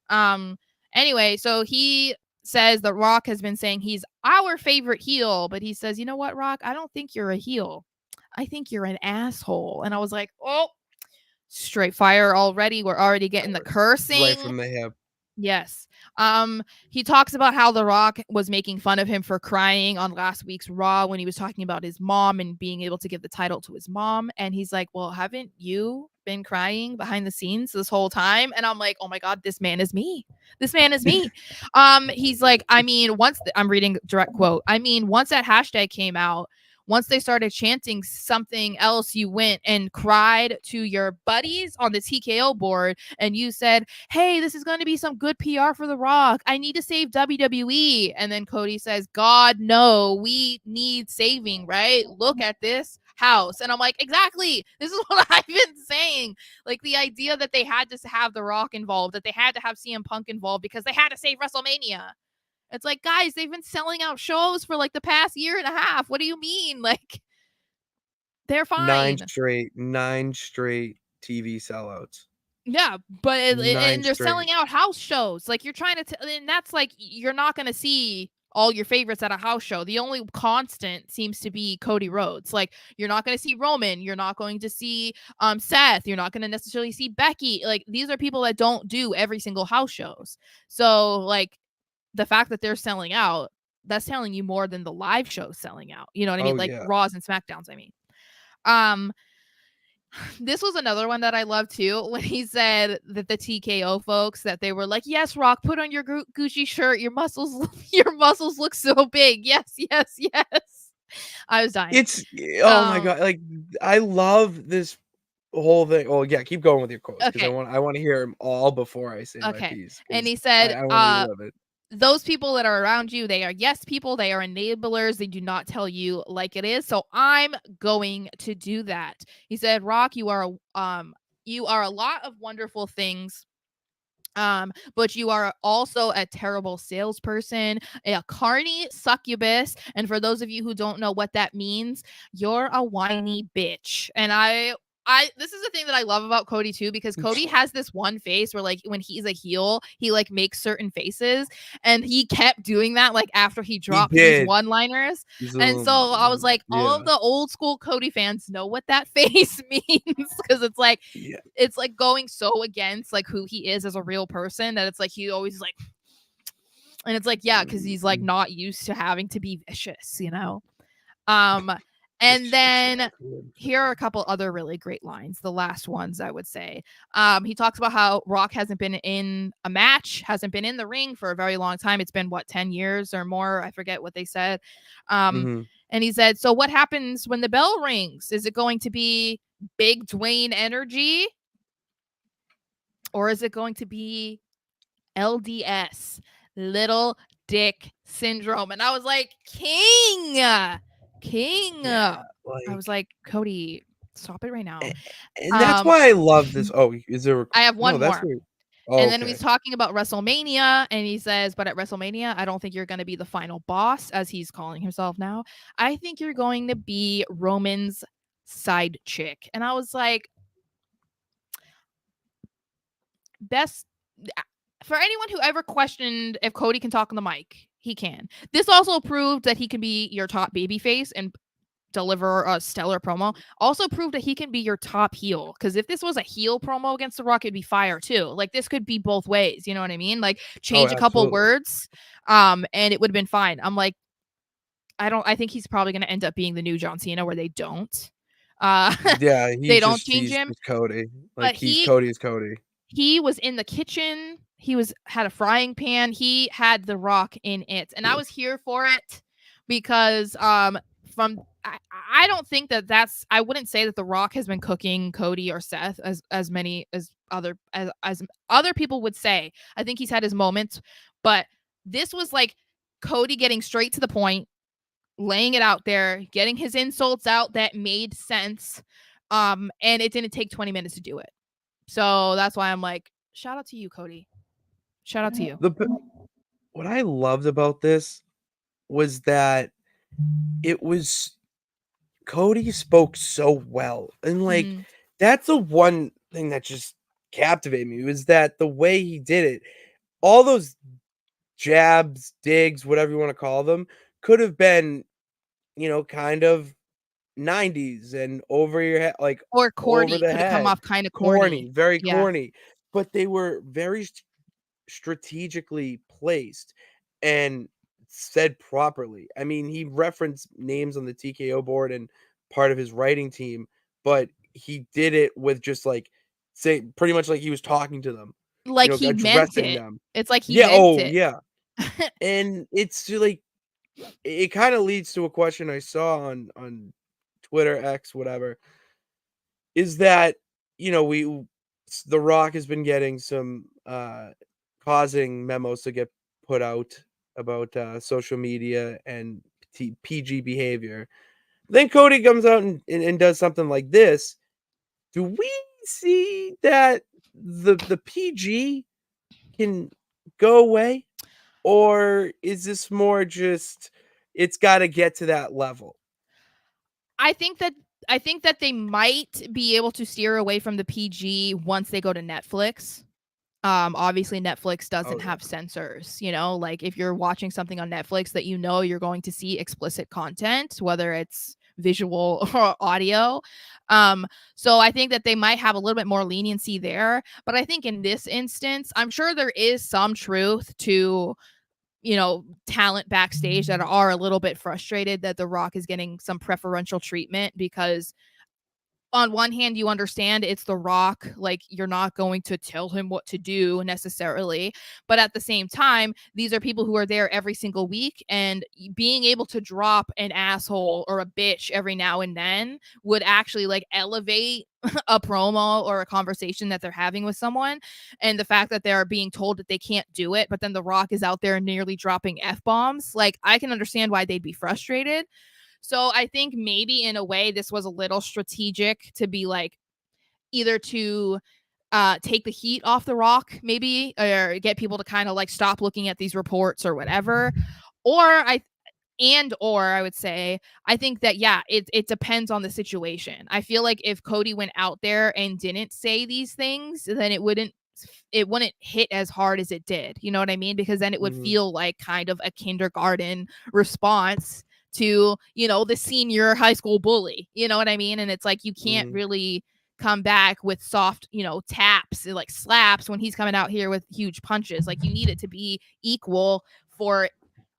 Um anyway, so he says that Rock has been saying he's our favorite heel, but he says, you know what, Rock, I don't think you're a heel. I think you're an asshole. And I was like, oh, straight fire already. We're already getting the Right cursing. from the hip. Yes. He talks about how The Rock was making fun of him for crying on last week's Raw when he was talking about his mom and being able to give the title to his mom. And he's like, well, haven't you been crying behind the scenes this whole time? And I'm like, oh my God, this man is me. This man is me. He's like, I mean, I'm reading direct quote. I mean, once that hashtag came out, once they started chanting something else, you went and cried to your buddies on the TKO board and you said, hey, this is going to be some good PR for The Rock. I need to save WWE. And then Cody says, God, no, we need saving, right? Look at this house. And I'm like, exactly. This is what I've been saying. Like the idea that they had to have The Rock involved, that they had to have CM Punk involved because they had to save WrestleMania. It's like, guys, they've been selling out shows for like the past year and a half. What do you mean? Like, they're 9 fine. straight 9 straight TV sellouts. Yeah, but 9 and they're straight. selling out house shows. Like you're trying to, and that's like you're not going to see all your favorites at a house show. The only constant seems to be Cody Rhodes. Like you're not going to see Roman. You're not going to see Seth. You're not going to necessarily see Becky. Like these are people that don't do every single house shows. So like the fact that they're selling out, that's telling you more than the live shows selling out. You know what I mean? Oh, Like yeah. Raws and SmackDowns. I mean, um, this was another one that I love too when he said that the TKO folks that they were like, "Yes, Rock, put on your Gucci shirt. Your muscles, your muscles look so big. Yes, yes, yes." I was dying. It's oh my Um, god, like, I love this whole thing. Oh, yeah, keep going with your quotes because okay, I wanna hear them all before I say my okay. piece And 'cause he said, I wanna relive it. those people that are around you, they are yes people, they are enablers, they do not tell you like it is. So I'm going to do that. He said, Rock, you are a lot of wonderful things. But you are also a terrible salesperson, a carny succubus. And for those of you who don't know what that means, you're a whiny bitch. And this is the thing that I love about Cody too, because Cody has this one face where like when he's a heel, he like makes certain faces, and he kept doing that like after he He dropped these did. one-liners. He's a And little so I was like, all of yeah, the old school Cody fans know what that face means because yeah, it's like going so against like who he is as a real person that it's like he always like, and it's like yeah, because he's like mhm. not used to having to be vicious. um and Vicious is then good. here are a couple other really great lines, the last ones I would say. He talks about how Rock hasn't been in a match, hasn't been in the ring for a very long time. It's been what, 10 years or more, I forget what they said. um Mhm. and he said, so what happens when the bell rings? Is it going to be big Dwayne energy, or is it going to be LDS, little dick syndrome? And I was like, King, King. Yeah, I was like, like, Cody, stop it right now. a and that's Um, why I love this. Oh, is there a I have no, one that's more. where oh, And then he's okay. talking about WrestleMania, and he says, "But at WrestleMania, I don't think you're going to be the final boss, as he's calling himself now. I think you're going to be Roman's side chick." And I was like, best for anyone who ever questioned if Cody can talk on the mic, he can. This also proved that he can be your top babyface and deliver a stellar promo. Also proved that he can be your top heel. Because if this was a heel promo against The Rock, it'd be fire too. Like this could be both ways. You know what I mean? Like Oh, change a couple absolutely. words, and it would have been fine. I'm like, I think he's probably gonna end up being the new John Cena where they don't. Uh Yeah, they don't change he's him. just Cody. But Like, he's Cody is Cody. he was in the kitchen. He had a frying pan. He had The Rock in it, and I was here for it because from I don't think that's I wouldn't say that The Rock has been cooking Cody or Seth as many as other people would say. I think he's had his moments, but this was like Cody getting straight to the point, laying it out there, getting his insults out that made sense. And it didn't take 20 minutes to do it. So that's why I'm like, shout out to you, Cody. Shout out to you. The b What I loved about this was that it was Cody spoke so well, and, like, Mhm. that's the one thing that just captivated me was that the way he did it, all those jabs, digs, whatever you wanna call them, could have been, kind of 90s and over your head, like, Or over corny, the coulda come head, off kinda corny, corny. very Yeah. corny, but they were very strategically placed and said properly. I mean, he referenced names on the TKO board and part of his writing team, but he did it with just like say pretty much like he was talking to them, Like he meant addressing it. them. It's like he Yeah, meant oh it. yeah. And it's like it kind of leads to a question I saw on Twitter X whatever is that The Rock has been getting some causing memos to get put out about social media and PG behavior. Then Cody comes out and does something like this. Do we see that the PG can go away, or is this more just it's got to get to that level? I think that I think that they might be able to steer away from the PG once they go to Netflix. Obviously Netflix Oh doesn't yeah. have censors, like if you're watching something on Netflix that you're going to see explicit content, whether it's visual or audio. So I think that they might have a little bit more leniency there, but I think in this instance, I'm sure there is some truth to talent backstage that are a little bit frustrated that The Rock is getting some preferential treatment because on one hand, you understand it's The Rock, like you're not going to tell him what to do necessarily. But at the same time, these are people who are there every single week, and being able to drop an asshole or a bitch every now and then would actually like elevate a promo or a conversation that they're having with someone. And the fact that they're being told that they can't do it, but then The Rock is out there nearly dropping F bombs, like I can understand why they'd be frustrated. So I think maybe in a way this was a little strategic to be like either to take the heat off The Rock, maybe, or get people to kind of like stop looking at these reports or whatever. Or I would say I think that yeah, it depends on the situation. I feel like if Cody went out there and didn't say these things, then it wouldn't hit as hard as it did. You know what I mean? Because then it would Mhm, feel like kind of a kindergarten response to, the senior high school bully. You know what I mean? And it's like you can't mhm. really come back with soft, taps, like slaps when he's coming out here with huge punches. Like you need it to be equal for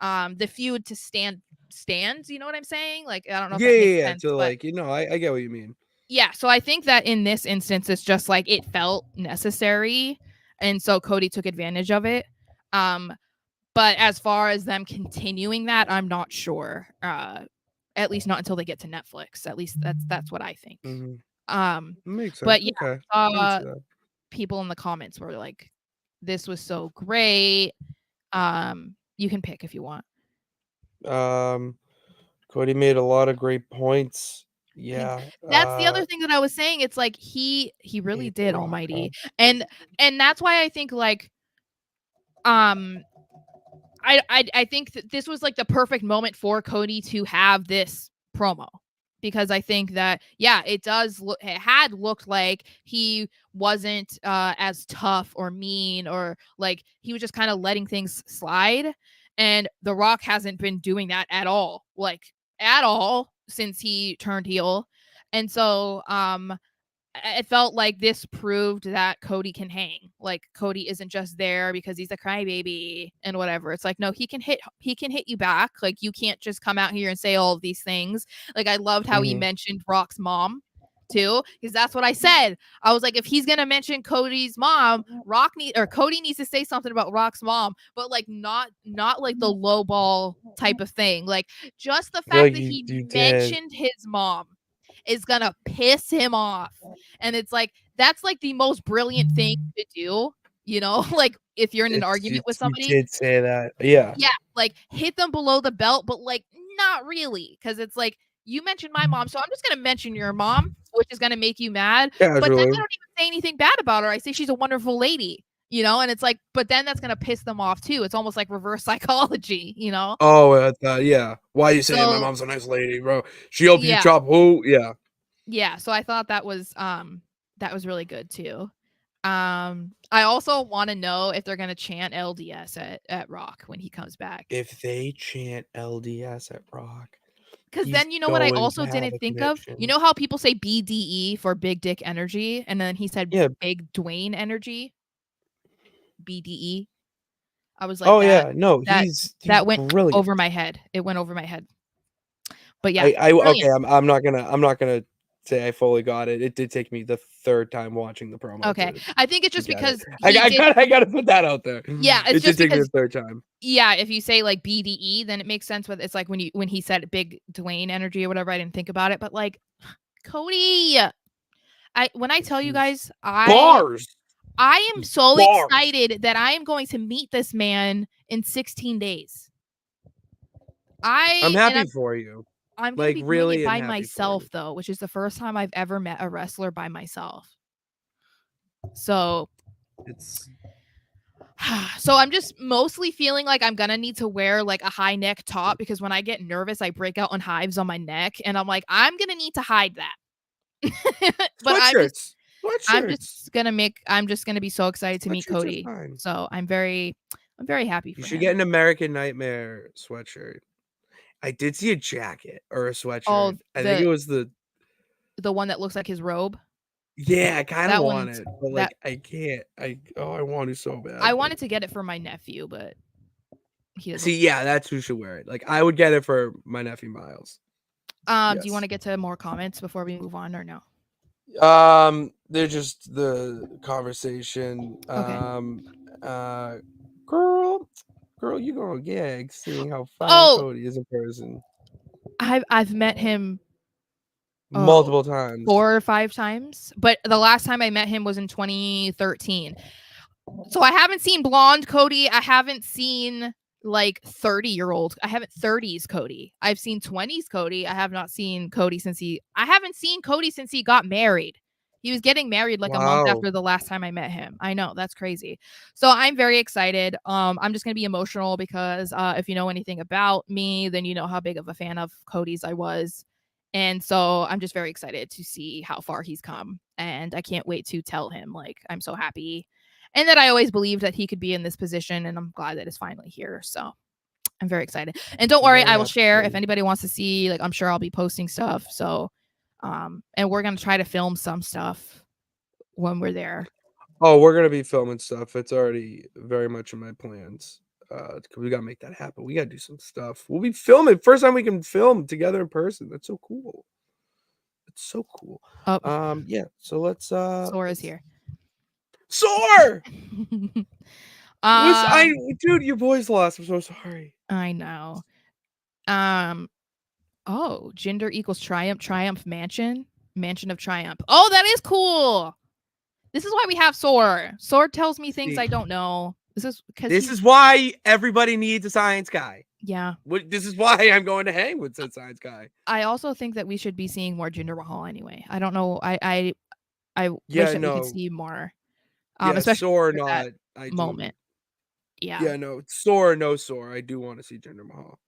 the feud to stand. You know what I'm saying? Like I don't know if Yeah, that yeah, makes yeah. sense, So but like, I get what you mean. yeah, so I think that in this instance, it's just like it felt necessary, and so Cody took advantage of it. Um, but as far as them continuing that, I'm not sure. At least not until they get to Netflix. At least that's what I think. Mhm. Um, Makes but sense. yeah, Okay. I I can saw see that. people in the comments were like, "This was so great." You can pick if you want. Um Cody made a lot of great points. And Yeah. that's the other thing that I was saying. It's like he really Hate The did, Rock, huh? Almighty. And that's why I think like um I think that this was like the perfect moment for Cody to have this promo, because I think that it does look, it had looked like he wasn't as tough or mean, or like he was just kind of letting things slide, and The Rock hasn't been doing that at all, like at all, since he turned heel. And so it felt like this proved that Cody can hang. Like Cody isn't just there because he's a crybaby and whatever. It's like, no, he can hit you back. Like you can't just come out here and say all of these things. Like I loved how he Mhm. mentioned Brock's mom too, because that's what I said. I was like, if he's gonna mention Cody's mom, Cody needs to say something about Rock's mom, but like not like the low ball type of thing. Like just the I feel fact like that he you did. mentioned his mom is gonna piss him off. And it's like, that's like the most brilliant thing to do, like if you're in an argument with You somebody. did say that. Yeah. Yeah, like hit them below the belt, but like not really. Cause it's like, you mentioned my mom, so I'm just gonna mention your mom, which is gonna make you mad. But then I Casually. don't even say anything bad about her. I say she's a wonderful lady, and it's like, but then that's gonna piss them off too. It's almost like reverse psychology. Oh, yeah. Why you saying my So mom's a nice lady, bro? She helped you yeah. chop who? Yeah. Yeah, so I thought that was really good too. I also want to know if they're gonna chant LDS at Rock when he comes back. If they chant LDS at Rock, Because he's then you know what I going also to have didn't a think of? You connection. know how people say BDE for big dick energy, and then he said Yeah. big Dwayne energy, BDE. I was like Oh that yeah. No, that he's went brilliant. over my head. It went over my head. But yeah, Okay, brilliant. I'm not gonna say I fully got it. It did take me the third time watching the promo Okay. I think it's to just get it. because he did. I gotta put that out there. Yeah, it's It did just take me the because third time. yeah, if you say like BDE, then it makes sense. With it's like when he said big Dwayne energy or whatever, I didn't think about it. But like Cody, when I tell you He's guys, I bars. am He's so bars. excited that I am going to meet this man in 16 days. I'm I and happy for you. I'm gonna Like be doing it really am by happy for myself you. though, which is the first time I've ever met a wrestler by myself. So It's so I'm just mostly feeling like I'm gonna need to wear like a high neck top, because when I get nervous, I break out on hives on my neck, and I'm like, I'm gonna need to hide that. But sweatshirts. I'm Sweatshirts. just gonna I'm just gonna be so excited to meet Sweatshirts are Cody. fine. So I'm very happy You for should get him. an American Nightmare sweatshirt. I did see a jacket or a Oh, sweatshirt. I think it was the one that looks like his robe. yeah, I kinda That want one's it, but, that like, I can't. I want it so I bad, but wanted to get it for my nephew, but he doesn't. see, yeah, that's who should wear it. Like, I would get it for my nephew Miles. Do you want Yes. to get to more comments before we move on, or no? They're just the conversation. Okay. Uh, girl, you gonna gag seeing how fine Oh, Cody is in person I've met him oh multiple times. 4 or 5 times, but the last time I met him was in 2013. So I haven't seen blonde Cody. I haven't seen like 30-year-old. I haven't 30s Cody. I've seen 20s Cody. I have not seen Cody I haven't seen Cody since he got married. He was getting married like a month Wow. after the last time I met him. I know, that's crazy. So I'm very excited. I'm just gonna be emotional because if you know anything about me, then you know how big of a fan of Cody's I was. And so I'm just very excited to see how far he's come. And I can't wait to tell him like I'm so happy, and that I always believed that he could be in this position, and I'm glad that it's finally here. So I'm very excited. And don't I'm worry, very I will happy share for if you. anybody wants to see. Like, I'm sure I'll be posting stuff. So, and we're gonna try to film some stuff when we're there. Oh, we're gonna be filming stuff. It's already very much in my plans. We gotta make that happen. We gotta do some stuff. We'll be filming. First time we can film together in person. That's so cool. It's so cool. Oh, Yeah. So Sora's let's here. soar. Was I um, dude, your voice lost. I'm so sorry. I know. Um, oh, gender equals triumph. Triumph mansion. Mansion of triumph. Oh, that is cool. This is why we have Sora. Sora tells me things See, I don't know. This is because this he's is why everybody needs a science guy. Yeah. This is why I'm going to hang with said science guy. I also think that we should be seeing more Jinder Mahal anyway. I don't know. I wish Yeah, that we could no. see more. Yeah, Especially sore or after that not, I do. moment. Yeah. Yeah, no, sore or no sore, I do want to see Jinder Mahal.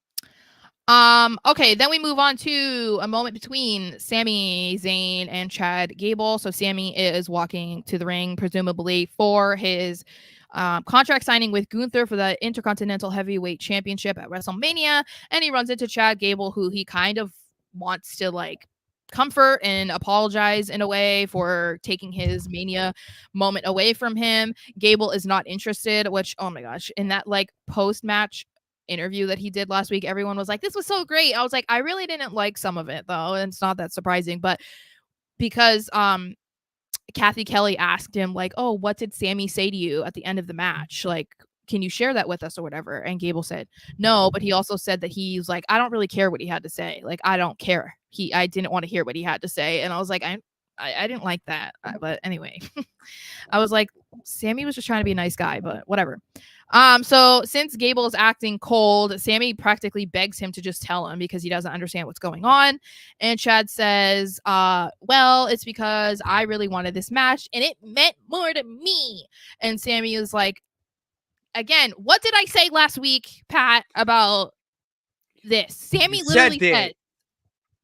Okay, then we move on to a moment between Sami Zayn and Chad Gable. So Sami is walking to the ring, presumably for his contract signing with Gunther for the Intercontinental Heavyweight Championship at WrestleMania, and he runs into Chad Gable, who he kind of wants to like comfort and apologize in a way for taking his Mania moment away from him. Gable is not interested, which, oh my gosh, in that like post match interview that he did last week, everyone was like, this was so great. I was like, I really didn't like some of it though, and it's not that surprising. But because Kathy Kelly asked him like, oh, what did Sami say to you at the end of the match, like, can you share that with us or whatever? And Gable said no, but he also said that he's like, I don't really care what he had to say, like, I don't care, I didn't want to hear what he had to say. And I was like, I didn't like that. But anyway, I was like, Sami was just trying to be a nice guy, but whatever. So since Gable is acting cold, Sami practically begs him to just tell him because he doesn't understand what's going on. And Chad says, well, it's because I really wanted this match and it meant more to me. And Sami is like, again, what did I say last week, Pat, about this? Sami literally said,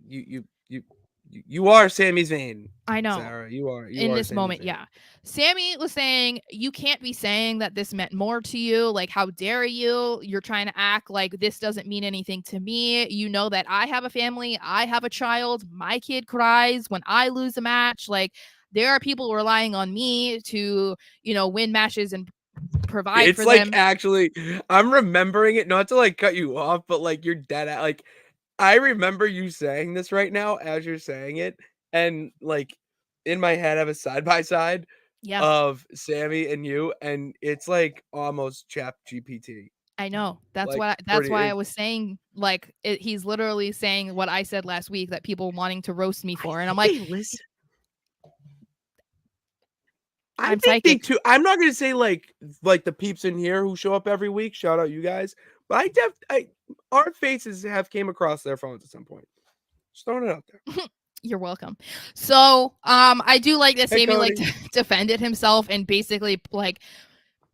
you are Sami Zayn. I know. Sarah, you are in this Sami moment, Zayn. yeah. Sami was saying, you can't be saying that this meant more to you. Like, how dare you? You're trying to act like this doesn't mean anything to me. You know that I have a family, I have a child, my kid cries when I lose a match. Like, there are people relying on me to, win matches and provide for It's like them. actually, I'm remembering it, not to like cut you off, but like you're dead at like I remember you saying this right now as you're saying it, and like in my head I have a side by side Yeah, of Sami and you, and it's like almost Chat GPT. I know. That's Like what that's pretty why I was saying, like, he's literally saying what I said last week that people wanting to roast me I for. And I'm think like, they listen. I I'm think they psychic. too. I'm not gonna say like the peeps in here who show up every week. Shout out you guys, but our faces have came across their phones at some point. Just throwing it out there. You're welcome. So, I do like that Hey Sami like Cody. defended himself and basically like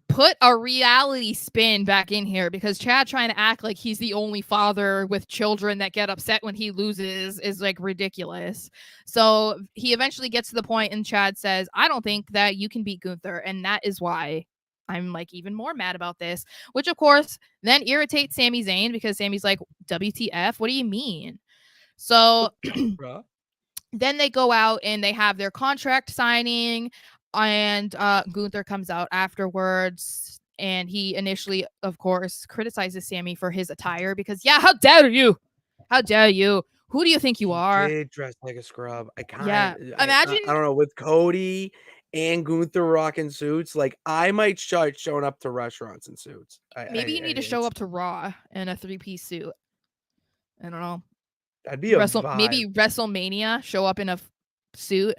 put a reality spin back in here, because Chad trying to act like he's the only father with children that get upset when he loses is like ridiculous. So he eventually gets to the point and Chad says, I don't think that you can beat Gunther, and that is why I'm like even more mad about this, which of course then irritates Sami Zayn, because Sami's like, WTF, what do you mean? So Bruh. then they go out and they have their contract signing, and Gunther comes out afterwards, and he initially, of course, criticizes Sami for his attire because, yeah, how dare you? How dare you? Who do you think you He are? did dress like a scrub. Yeah. Imagine I don't know, with Cody and Gunther rocking suits, like I might start showing up to restaurants in suits. maybe you need to show It's up to Raw in a 3-piece suit. I don't know. that'd be a vibe. Maybe WrestleMania, show up in a suit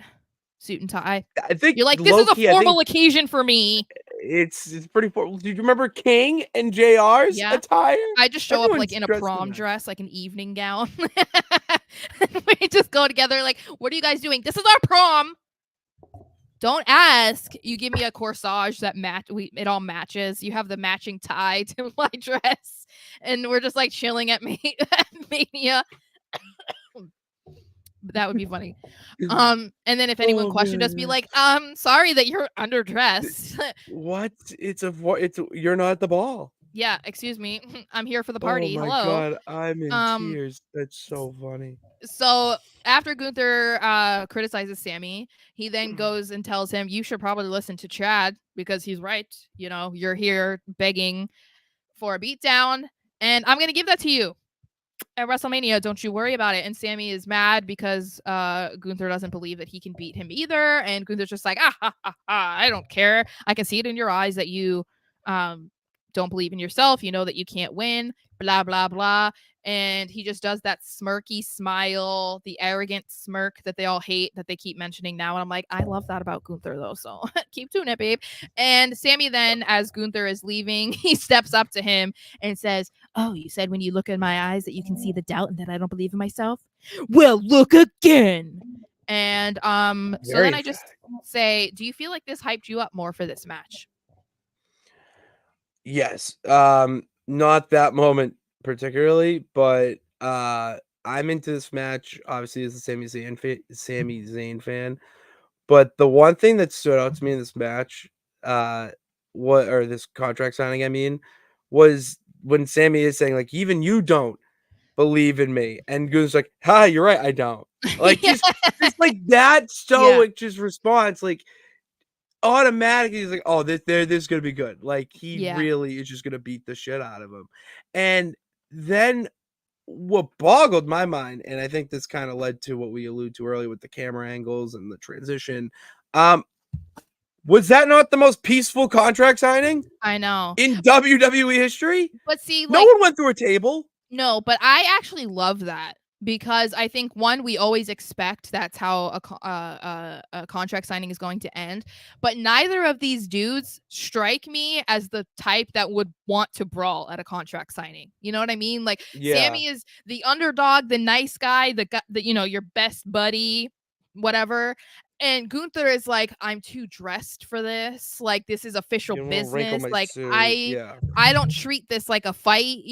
and tie. I think You're like, this low is a key, I think formal occasion for me. it's pretty. Do you remember King and JR's Yeah. attire? I just show up like Everyone's in a dressed in prom that. dress, like an evening gown. We just go together like, what are you guys doing? This is our prom. Don't ask. You give me a corsage that it all matches. You have the matching tie to my dress, and we're just like chilling at Mania. That would be funny. And then if anyone Oh questioned us, be man. like, sorry that you're underdressed. What? It's you're not at the ball. Yeah, excuse me. I'm here for the Oh party. my Hello. god, I'm in Um, tears. That's so funny. so after Gunther criticizes Sami, he then goes and tells him, you should probably listen to Chad because he's right. You're here begging for a beatdown, and I'm gonna give that to you at WrestleMania. Don't you worry about it. And Sami is mad because Gunther doesn't believe that he can beat him either, and Gunther's just like, I don't care. I can see it in your eyes that you don't believe in yourself. You know that you can't win, blah, blah, blah. And he just does that smirky smile, the arrogant smirk that they all hate that they keep mentioning now. And I'm like, I love that about Gunther, though. So keep doing it, babe. And Sammy then, as Gunther is leaving, he steps up to him and says, "Oh, you said when you look in my eyes that you can see the doubt and that I don't believe in myself? Well, look again." And so Very then I just emphatic. say, do you feel like this hyped you up more for this match? Yes. Not that moment particularly, but I'm into this match obviously as a Sami Zayn fan. But the one thing that stood out to me in this match, uh, this contract signing, I mean, was when Sammy is saying like, "Even you don't believe in me," and Goon's like, "Ha, you're right, I don't." Like Yeah. just like that Yeah. stoic just response, like automatically he's like, "Oh, this is gonna be good." Like he Yeah. really is just gonna beat the shit out of him. And then what boggled my mind, and I think this kind of led to what we alluded to earlier with the camera angles and the transition. Um, was that not the most peaceful contract signing I know. in WWE history? But see, No like, one went through a table. no, but I actually love that because I think one, we always expect that's how a contract signing is going to end. But neither of these dudes strike me as the type that would want to brawl at a contract signing. You know what I mean? Like Yeah, Sammy is the underdog, the nice guy, the guy, the, your best buddy, whatever. And Gunther is like, I'm too dressed for this. Like this is official you know, wrinkle business. my Like suit. I Yeah, I don't treat this like a fight.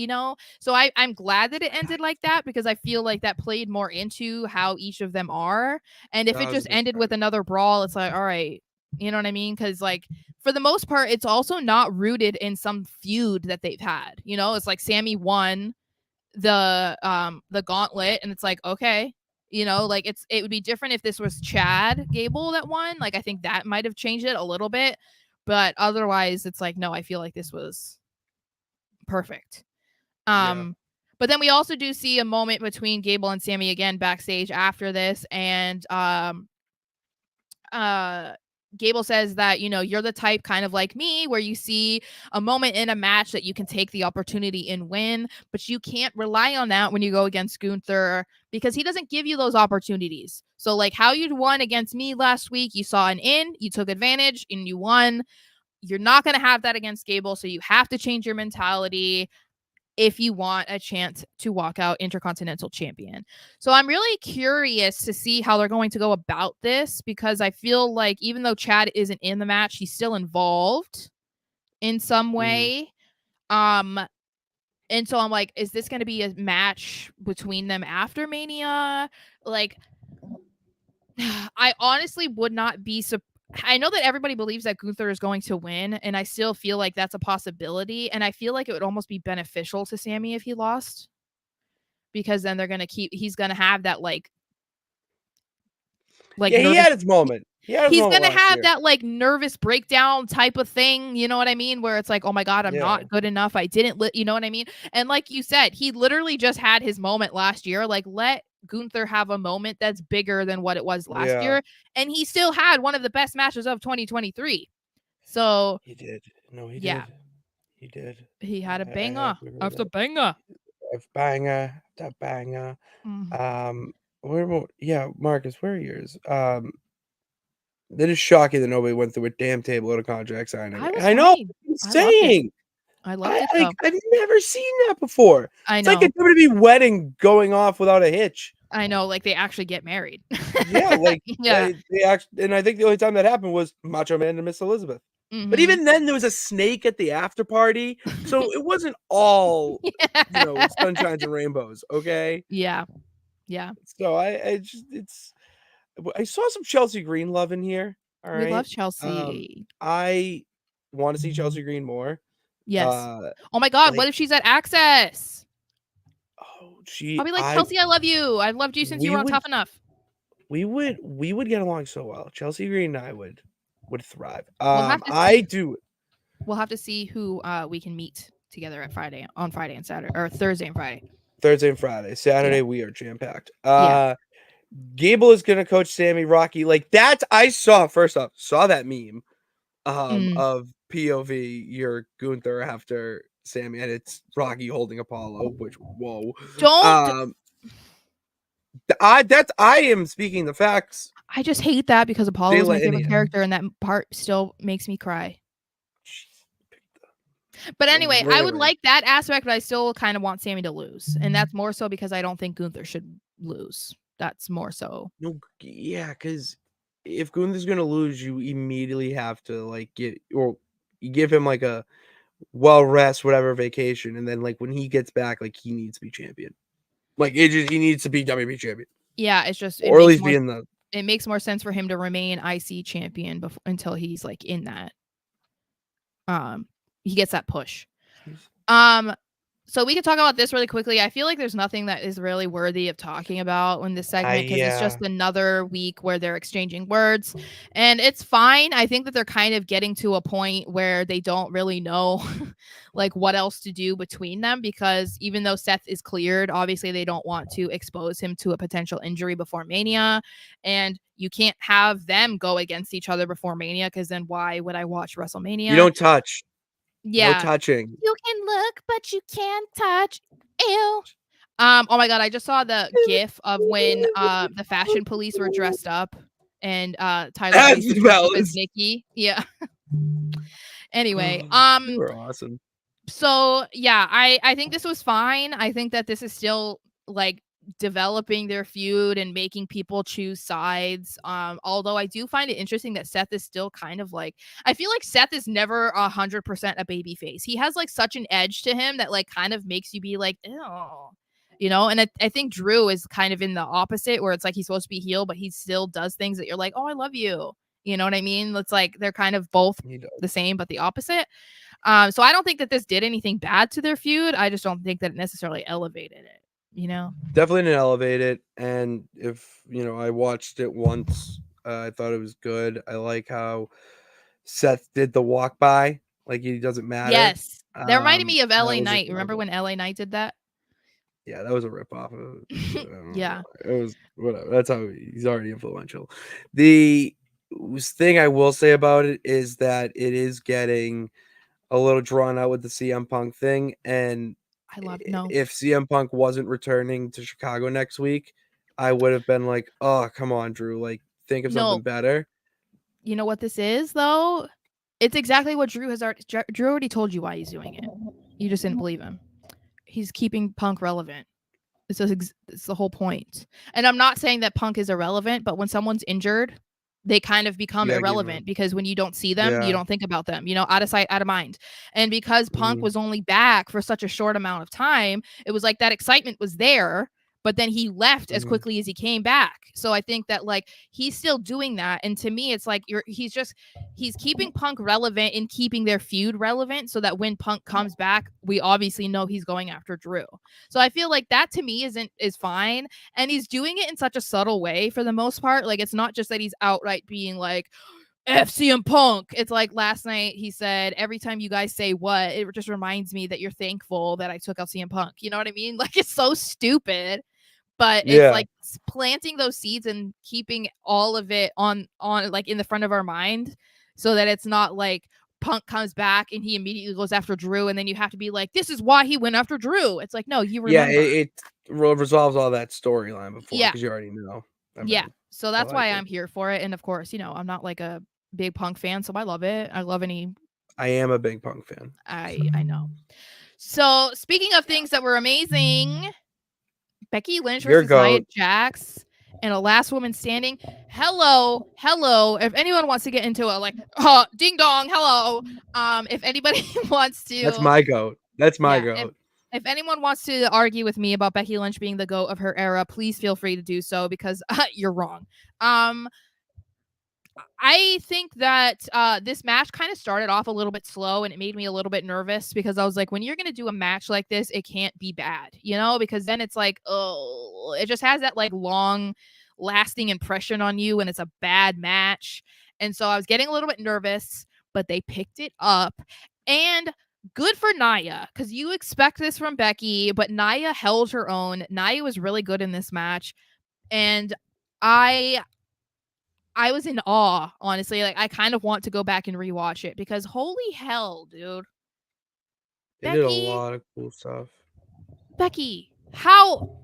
So I'm glad that it ended like that because I feel like that played more into how each of them are. And if it that was just a bit ended with smart. another brawl, it's like, all right, you know what I mean? Because like for the most part, it's also not rooted in some feud that they've had. It's like Sammy won the gauntlet, and it's like, okay. Like it would be different if this was Chad Gable that won. Like I think that might have changed it a little bit. But otherwise, it's like, no, I feel like this was perfect. Yeah, But then we also do see a moment between Gable and Sammy again backstage after this, and uh Gable says that, you're the type kind of like me where you see a moment in a match that you can take the opportunity and win, but you can't rely on that when you go against Gunther because he doesn't give you those opportunities. So like how you won against me last week, you saw an in, you took advantage and you won. You're not going to have that against Gable, so you have to change your mentality if you want a chance to walk out Intercontinental Champion. So I'm really curious to see how they're going to go about this because I feel like even though Chad isn't in the match, he's still involved in some mhm. way. Um and so I'm like, is this going to be a match between them after Mania? Like I honestly would not be I know that everybody believes that Gunther is going to win, and I still feel like that's a possibility. And I feel like it would almost be beneficial to Sammy if he lost, because then he's gonna have that like Yeah, he nervous. had his moment. He had his He's moment gonna last have year. that like nervous breakdown type of thing. You know what I mean? Where it's like, oh my god, I'm Yeah, not good enough. I didn't. You know what I mean? And like you said, he literally just had his moment last year. Like let Gunther have a moment that's bigger than what it was last yeah, year, and he still had one of the best matches of 2023. So he did. No, he yeah, did. He did. he had a I banger agree with after that. banger. Banger, that banger. Mhm. Um, where more? Yeah, Marcus, where are yours? That is shocking that nobody went through a damn table at a contract signing. I was I know, fine. I loved it. insane. I loved it Like though. I've never seen that before. I It's like a know. WWE wedding going off without a hitch. I know. Like they actually get married. Yeah, like Yeah. they actually, and I think the only time that happened was Macho Man and Miss Elizabeth. But Hmm. even then, there was a snake at the after party, so it wasn't all, sunshines and rainbows. Okay, Yeah. Yeah. so I just I saw some Chelsea Green love in here. All We right, love Chelsea. I want to see Chelsea Green more. Yes. Uh, Oh my god, like what if she's at Access? oh, I'll be like, Chelsea, I love you. I loved you since you we were on would Tough Enough. we would get along so well. Chelsea Green and I would thrive. We'll have to I see. do We'll have to see who we can meet together at Friday and Saturday, or Thursday and Friday. Thursday and Friday. Yeah. Saturday we are jam packed. Yeah. Gable is gonna coach Sammy Rocky. Like that, I saw first off, saw that meme Mm. of POV, you're Gunther after Sammy, and it's Rocky holding Apollo. Which whoa, Don't. I am speaking the facts. I just hate that because Apollo is my Jayla favorite Indian. character, and that part still makes me cry. Jeez. But anyway, I would Literally. like that aspect, but I still kind of want Sammy to lose, and that's more so because I don't think Gunther should lose. That's more so. No, yeah, because if Gunther's gonna lose, you immediately have to like get or you give him like a well rest, whatever vacation, and then like when he gets back, like he needs to be champion. Like he needs to be WWE champion, Yeah, it's just or at least be in the. it makes more sense for him to remain IC champion until he's like in that. He gets that push. So we can talk about this really quickly. I feel like there's nothing that is really worthy of talking about in this segment because it's just another week where they're exchanging words, and it's fine. I think that they're kind of getting to a point where they don't really know like what else to do between them, because even though Seth is cleared, obviously they don't want to expose him to a potential injury before Mania, and you can't have them go against each other before Mania because then why would I watch WrestleMania? You don't touch. Yeah. No touching. You can look, but you can't touch. Ew. Oh my god, I just saw the GIF of when the fashion police were dressed up and Tyler Breeze was dressed up as Nikki. Yeah. Anyway, they were awesome. So yeah, I think this was fine. I think that this is still like developing their feud and making people choose sides. Although I do find it interesting that Seth is still kind of like, I feel like Seth is never 100% a baby face. He has like such an edge to him that like kind of makes you be like, ew. You know, and I think Drew is kind of in the opposite where it's like he's supposed to be heel, but he still does things that you're like, oh, I love you. You know what I mean? It's like they're kind of both the same, but the opposite. So I don't think that this did anything bad to their feud. I just don't think that it necessarily elevated it, you know? Definitely didn't elevate it. And if, I watched it once, I thought it was good. I like how Seth did the walk by. Like, he doesn't matter. Yes. That reminded me of LA Knight. Remember when LA Knight did that? Yeah, that was a ripoff of it. Yeah. It was whatever. That's how he's already influential. The thing I will say about it is that it is getting a little drawn out with the CM Punk thing. And if CM Punk wasn't returning to Chicago next week, I would have been like, oh, come on, Drew. Like, think of something better. You know what this is, though? It's exactly what Drew already told you why he's doing it. You just didn't believe him. He's keeping Punk relevant. It's the whole point. And I'm not saying that Punk is irrelevant, but when someone's injured, they kind of become irrelevant because when you don't see them, you don't think about them, out of sight, out of mind. And because Punk was only back for such a short amount of time, it was like that excitement was there, but then he left as quickly as he came back. So I think that like he's still doing that. And to me, it's like he's keeping Punk relevant and keeping their feud relevant so that when Punk comes back, we obviously know he's going after Drew. So I feel like that to me is fine. And he's doing it in such a subtle way for the most part. Like it's not just that he's outright being like, FCM Punk. It's like last night he said, every time you guys say what, it just reminds me that you're thankful that I took out CM Punk. You know what I mean? Like it's so stupid. But it's like planting those seeds and keeping all of it on like in the front of our mind so that it's not like Punk comes back and he immediately goes after Drew and then you have to be like, this is why he went after Drew. It's like, no, you remember. Yeah, it resolves all that storyline before because you already know. Yeah. So that's why I'm here for it. And of course, I'm not like a big Punk fan, so I love it. I love any. I am a big Punk fan. I know. So speaking of things that were amazing, Becky Lynch versus Nia Jax and a last woman standing. Hello. If anyone wants to get into it, like, ding dong, hello. If anybody wants to, that's my goat. That's my goat. If anyone wants to argue with me about Becky Lynch being the GOAT of her era, please feel free to do so because you're wrong. I think that this match kind of started off a little bit slow and it made me a little bit nervous because I was like, when you're going to do a match like this, it can't be bad, because then it's like, oh, it just has that like long lasting impression on you when it's a bad match. And so I was getting a little bit nervous, but they picked it up and good for Nia because you expect this from Becky, but Nia held her own. Nia was really good in this match. And I I was in awe, honestly. Like, I kind of want to go back and rewatch it because holy hell, dude. They did a Becky, lot of cool stuff. Becky, how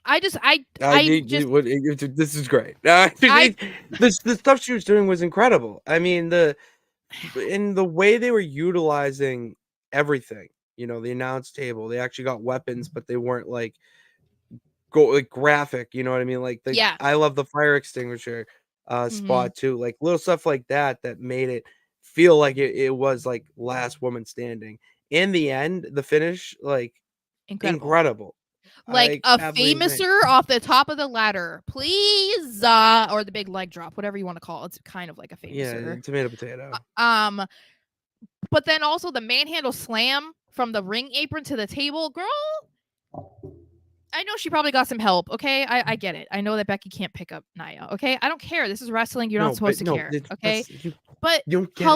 I just I just This is great. I The stuff she was doing was incredible. I mean, in the way they were utilizing everything, the announce table, they actually got weapons, but they weren't like graphic, you know what I mean? Like yeah. I love the fire extinguisher Mhm. spot too, like little stuff like that that made it feel like it was like last woman standing. In the end, the finish, like Incredible. incredible. Like Like a absolutely insane. famouser off the top of the ladder, please, or the big leg drop, whatever you want to call it. It's kind of like a Yeah, famouser. tomato potato. Um, but then also the manhandle slam from the ring apron to the table, girl. I know she probably got some help. Okay, I get it. I know that Becky can't pick up Nia. Okay, I don't care. This is wrestling. You're not No, supposed but to no, care. Okay, that's you but you don't get it.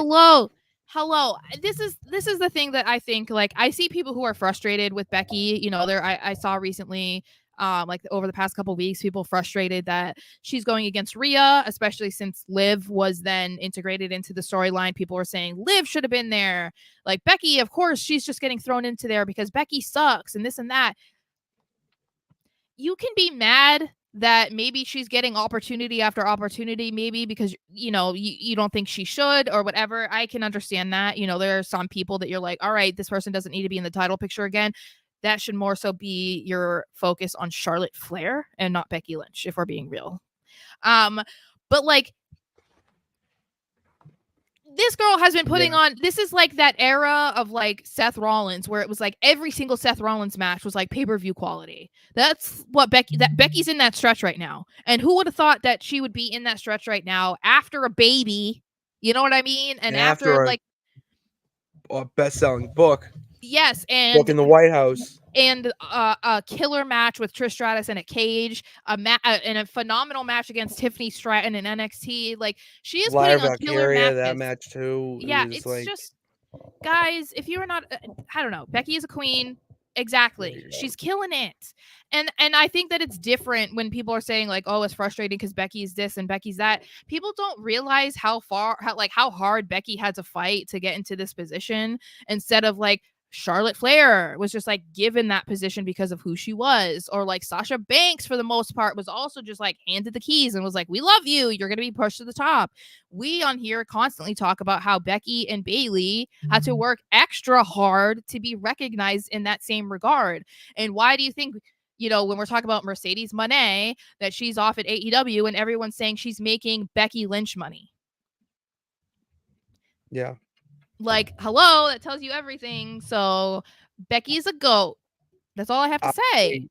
hello. This is the thing that I think. Like, I see people who are frustrated with Becky. I saw recently, like over the past couple weeks, people frustrated that she's going against Rhea, especially since Liv was then integrated into the storyline. People were saying Liv should have been there. Like, Becky, of course, she's just getting thrown into there because Becky sucks and this and that. You can be mad that maybe she's getting opportunity after opportunity, maybe because you don't think she should or whatever. I can understand that. There are some people that you're like, all right, this person doesn't need to be in the title picture again. That should more so be your focus on Charlotte Flair and not Becky Lynch, if we're being real. But like, this girl has been putting Yeah. on, this is like that era of like Seth Rollins where it was like every single Seth Rollins match was like pay-per-view quality. That's what Becky's in that stretch right now. And who would have thought that she would be in that stretch right now after a baby? You know what I mean? And And after after like, a best-selling book yes, in the White House, and a killer match with Trish Stratus in a cage, and a phenomenal match against Tiffany Stratton in NXT. Like, she is Lyra putting on killer Valkyria, that matches. match too, it Yeah, was it's like just, guys, if you're not, I don't know, Becky is a queen. there Exactly. you go. She's killing it. And I think that it's different when people are saying like, oh, it's frustrating because Becky's this and Becky's that. People don't realize how hard Becky had to fight to get into this position, instead of like Charlotte Flair was just like given that position because of who she was, or like Sasha Banks for the most part was also just like handed the keys and was like, we love you, you're going to be pushed to the top. We on here constantly talk about how Becky and Bailey had to work extra hard to be recognized in that same regard. And why do you think, when we're talking about Mercedes Moné, that she's off at AEW and everyone's saying she's making Becky Lynch money? Yeah. Like, hello, that tells you everything. So Becky's a goat. That's all I have to I say.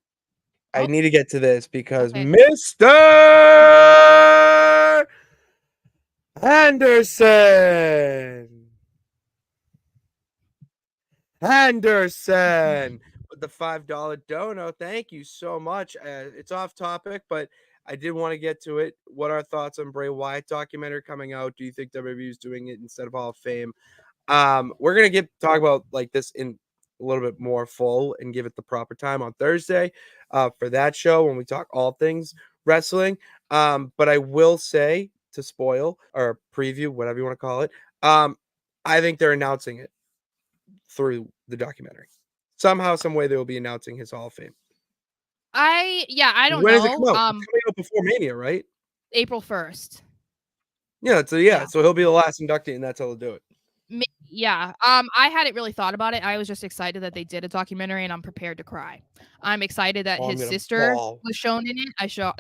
I Oh, need to get to this because okay. Mr. Anderson with the $5 dono. Thank you so much. It's off topic, but I did want to get to it. What are thoughts on Bray Wyatt documentary coming out? Do you think WWE is doing it instead of Hall of Fame? We're gonna talk about like this in a little bit more full and give it the proper time on Thursday for that show when we talk all things wrestling. But I will say, to spoil or preview, whatever you want to call it, I think they're announcing it through the documentary. Somehow, some way, they will be announcing his Hall of Fame. I don't When does it know. come out? It's coming out before Mania, right? April 1st. Yeah, so Yeah. so he'll be the last inductee, and that's how they'll do it. Yeah. I hadn't really thought about it. I was just excited that they did a documentary, and I'm prepared to cry. I'm excited that Oh, I'm his gonna sister ball. was shown in it. I saw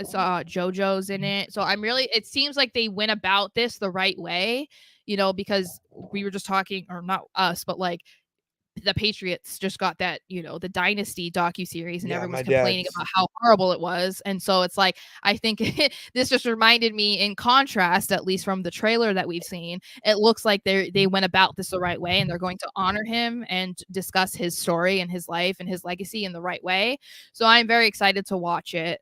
JoJo's in it. So it seems like they went about this the right way, because we were just talking, or not us, but like the Patriots just got that, the Dynasty docuseries, and Yeah, everyone's my complaining dad's. about how horrible it was. And so it's like, I think this just reminded me, in contrast, at least from the trailer that we've seen, it looks like they went about this the right way, and they're going to honor him and discuss his story and his life and his legacy in the right way. So I'm very excited to watch it,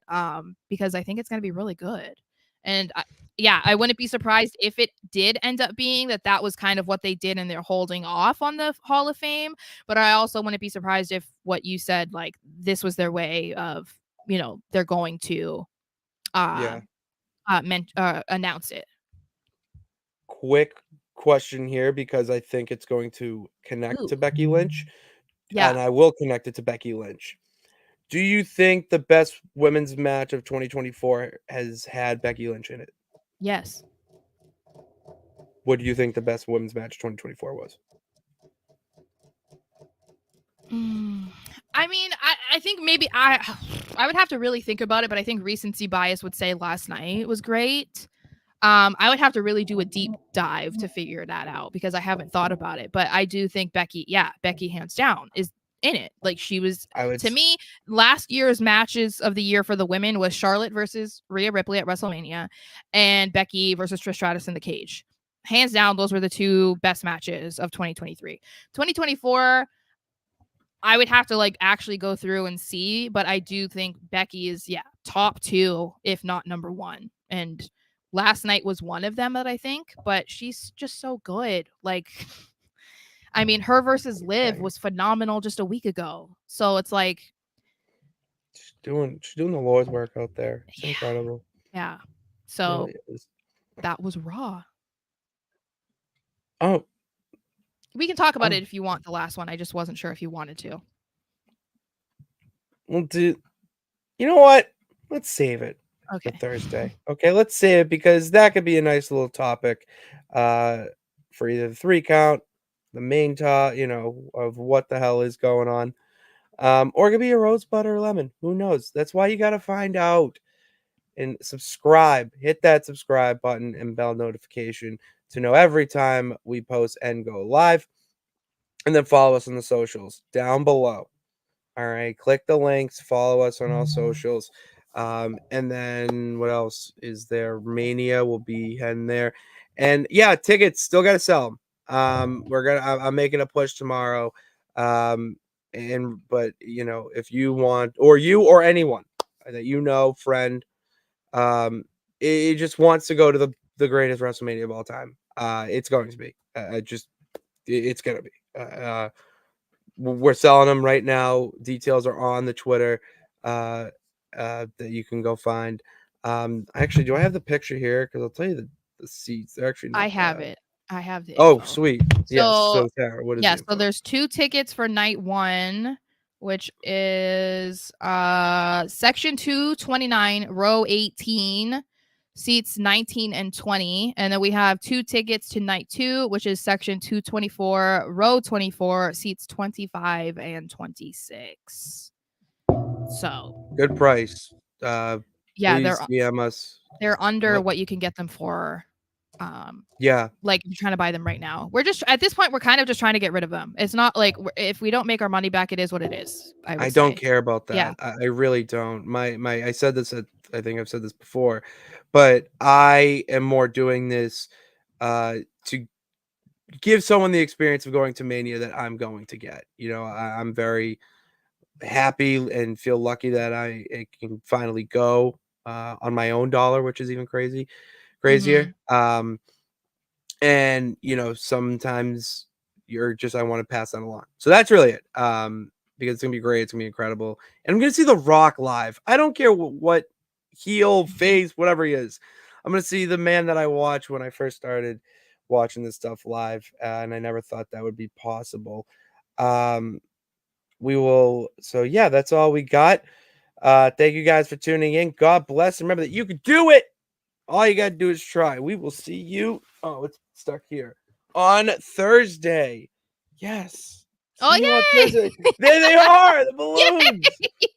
because I think it's going to be really good. And I wouldn't be surprised if it did end up being that was kind of what they did and they're holding off on the Hall of Fame. But I also wouldn't be surprised if what you said, like, this was their way of they're going to uh Yeah. announce it. Quick question here because I think it's going to connect Ooh, to Becky Lynch, yeah, and I will connect it to Becky Lynch. Do you think the best women's match of 2024 has had Becky Lynch in it? yes. What do you think the best women's match 2024 was? Mm, I mean, I think maybe I would have to really think about it, but I think recency bias would say last night was great. I would have to really do a deep dive to figure that out because I haven't thought about it. But I do think Becky hands down is in it. Like she was I would to me, last year's matches of the year for the women was Charlotte versus Rhea Ripley at WrestleMania and Becky versus Trish Stratus in the cage. Hands down, those were the two best matches of 2023. 2024, I would have to like actually go through and see, but I do think Becky is top 2 if not number 1. And last night was one of them that I think, but she's just so good. Like I mean, her versus Liv okay. was phenomenal just a week ago. So it's like, She's doing the Lord's work out there. It's yeah, incredible. yeah. It So really is. that was Raw. Oh, We can talk about oh. it if you want the last one. I just wasn't sure if you wanted to. Well, dude, you know what? Let's save it for Okay. Thursday. Okay, let's save it because that could be a nice little topic uh for either the 3 count, the main talk, of what the hell is going on. Or it could be a rose butter or lemon. Who knows? That's why you gotta find out and subscribe. Hit that subscribe button and bell notification to know every time we post and go live. And then follow us on the socials down below. All right, click the links, follow us on all socials. And then what else is there? Mania will be heading there. And yeah, tickets still got to sell them. I'm making a push tomorrow. Um, but if you want, or you or anyone that friend, it just wants to go to the greatest WrestleMania of all time. It's going to be. It's gonna be. We're selling them right now. Details are on the Twitter uh, that you can go find. Actually, do I have the picture here? Because I'll tell you the seats. They're actually I not have bad. it. I have the Oh, info. sweet. Yes. So So, Sarah, what is the yeah, so info? there's 2 tickets for night 1, which is section 229, row 18, seats 19 and 20. And then we have 2 tickets to night 2, which is section 224, row 24, seats 25 and 26. So Good price. Uh, yeah, Please DM us. they're under What? what you can get them for. Um, Yeah, like if you're trying to buy them right now. We're just at this point we're kind of just trying to get rid of them. It's not like if we don't make our money back, it is what it is. I I would don't say, care about yeah. that. I really don't. My I said this. I think I've said this before, but I am more doing this to give someone the experience of going to Mania that I'm going to get. I'm very happy and feel lucky that I can finally go on my own dollar, which is even Mm-hmm. crazier. And sometimes I want to pass that along. So that's really it. Because it's gonna be great, it's gonna be incredible, and I'm gonna see The Rock live. I don't care what heel, face, whatever he is. I'm gonna see the man that I watched when I first started watching this stuff live, and I never thought that would be possible. Um, we will. So yeah, that's all we got. Thank you guys for tuning in. God bless. Remember that you can do it. All you got to do is try. We will see you. Oh, it's stuck here on Thursday. Yes. Oh See you on yay! Thursday. There they are, the balloons. Yay!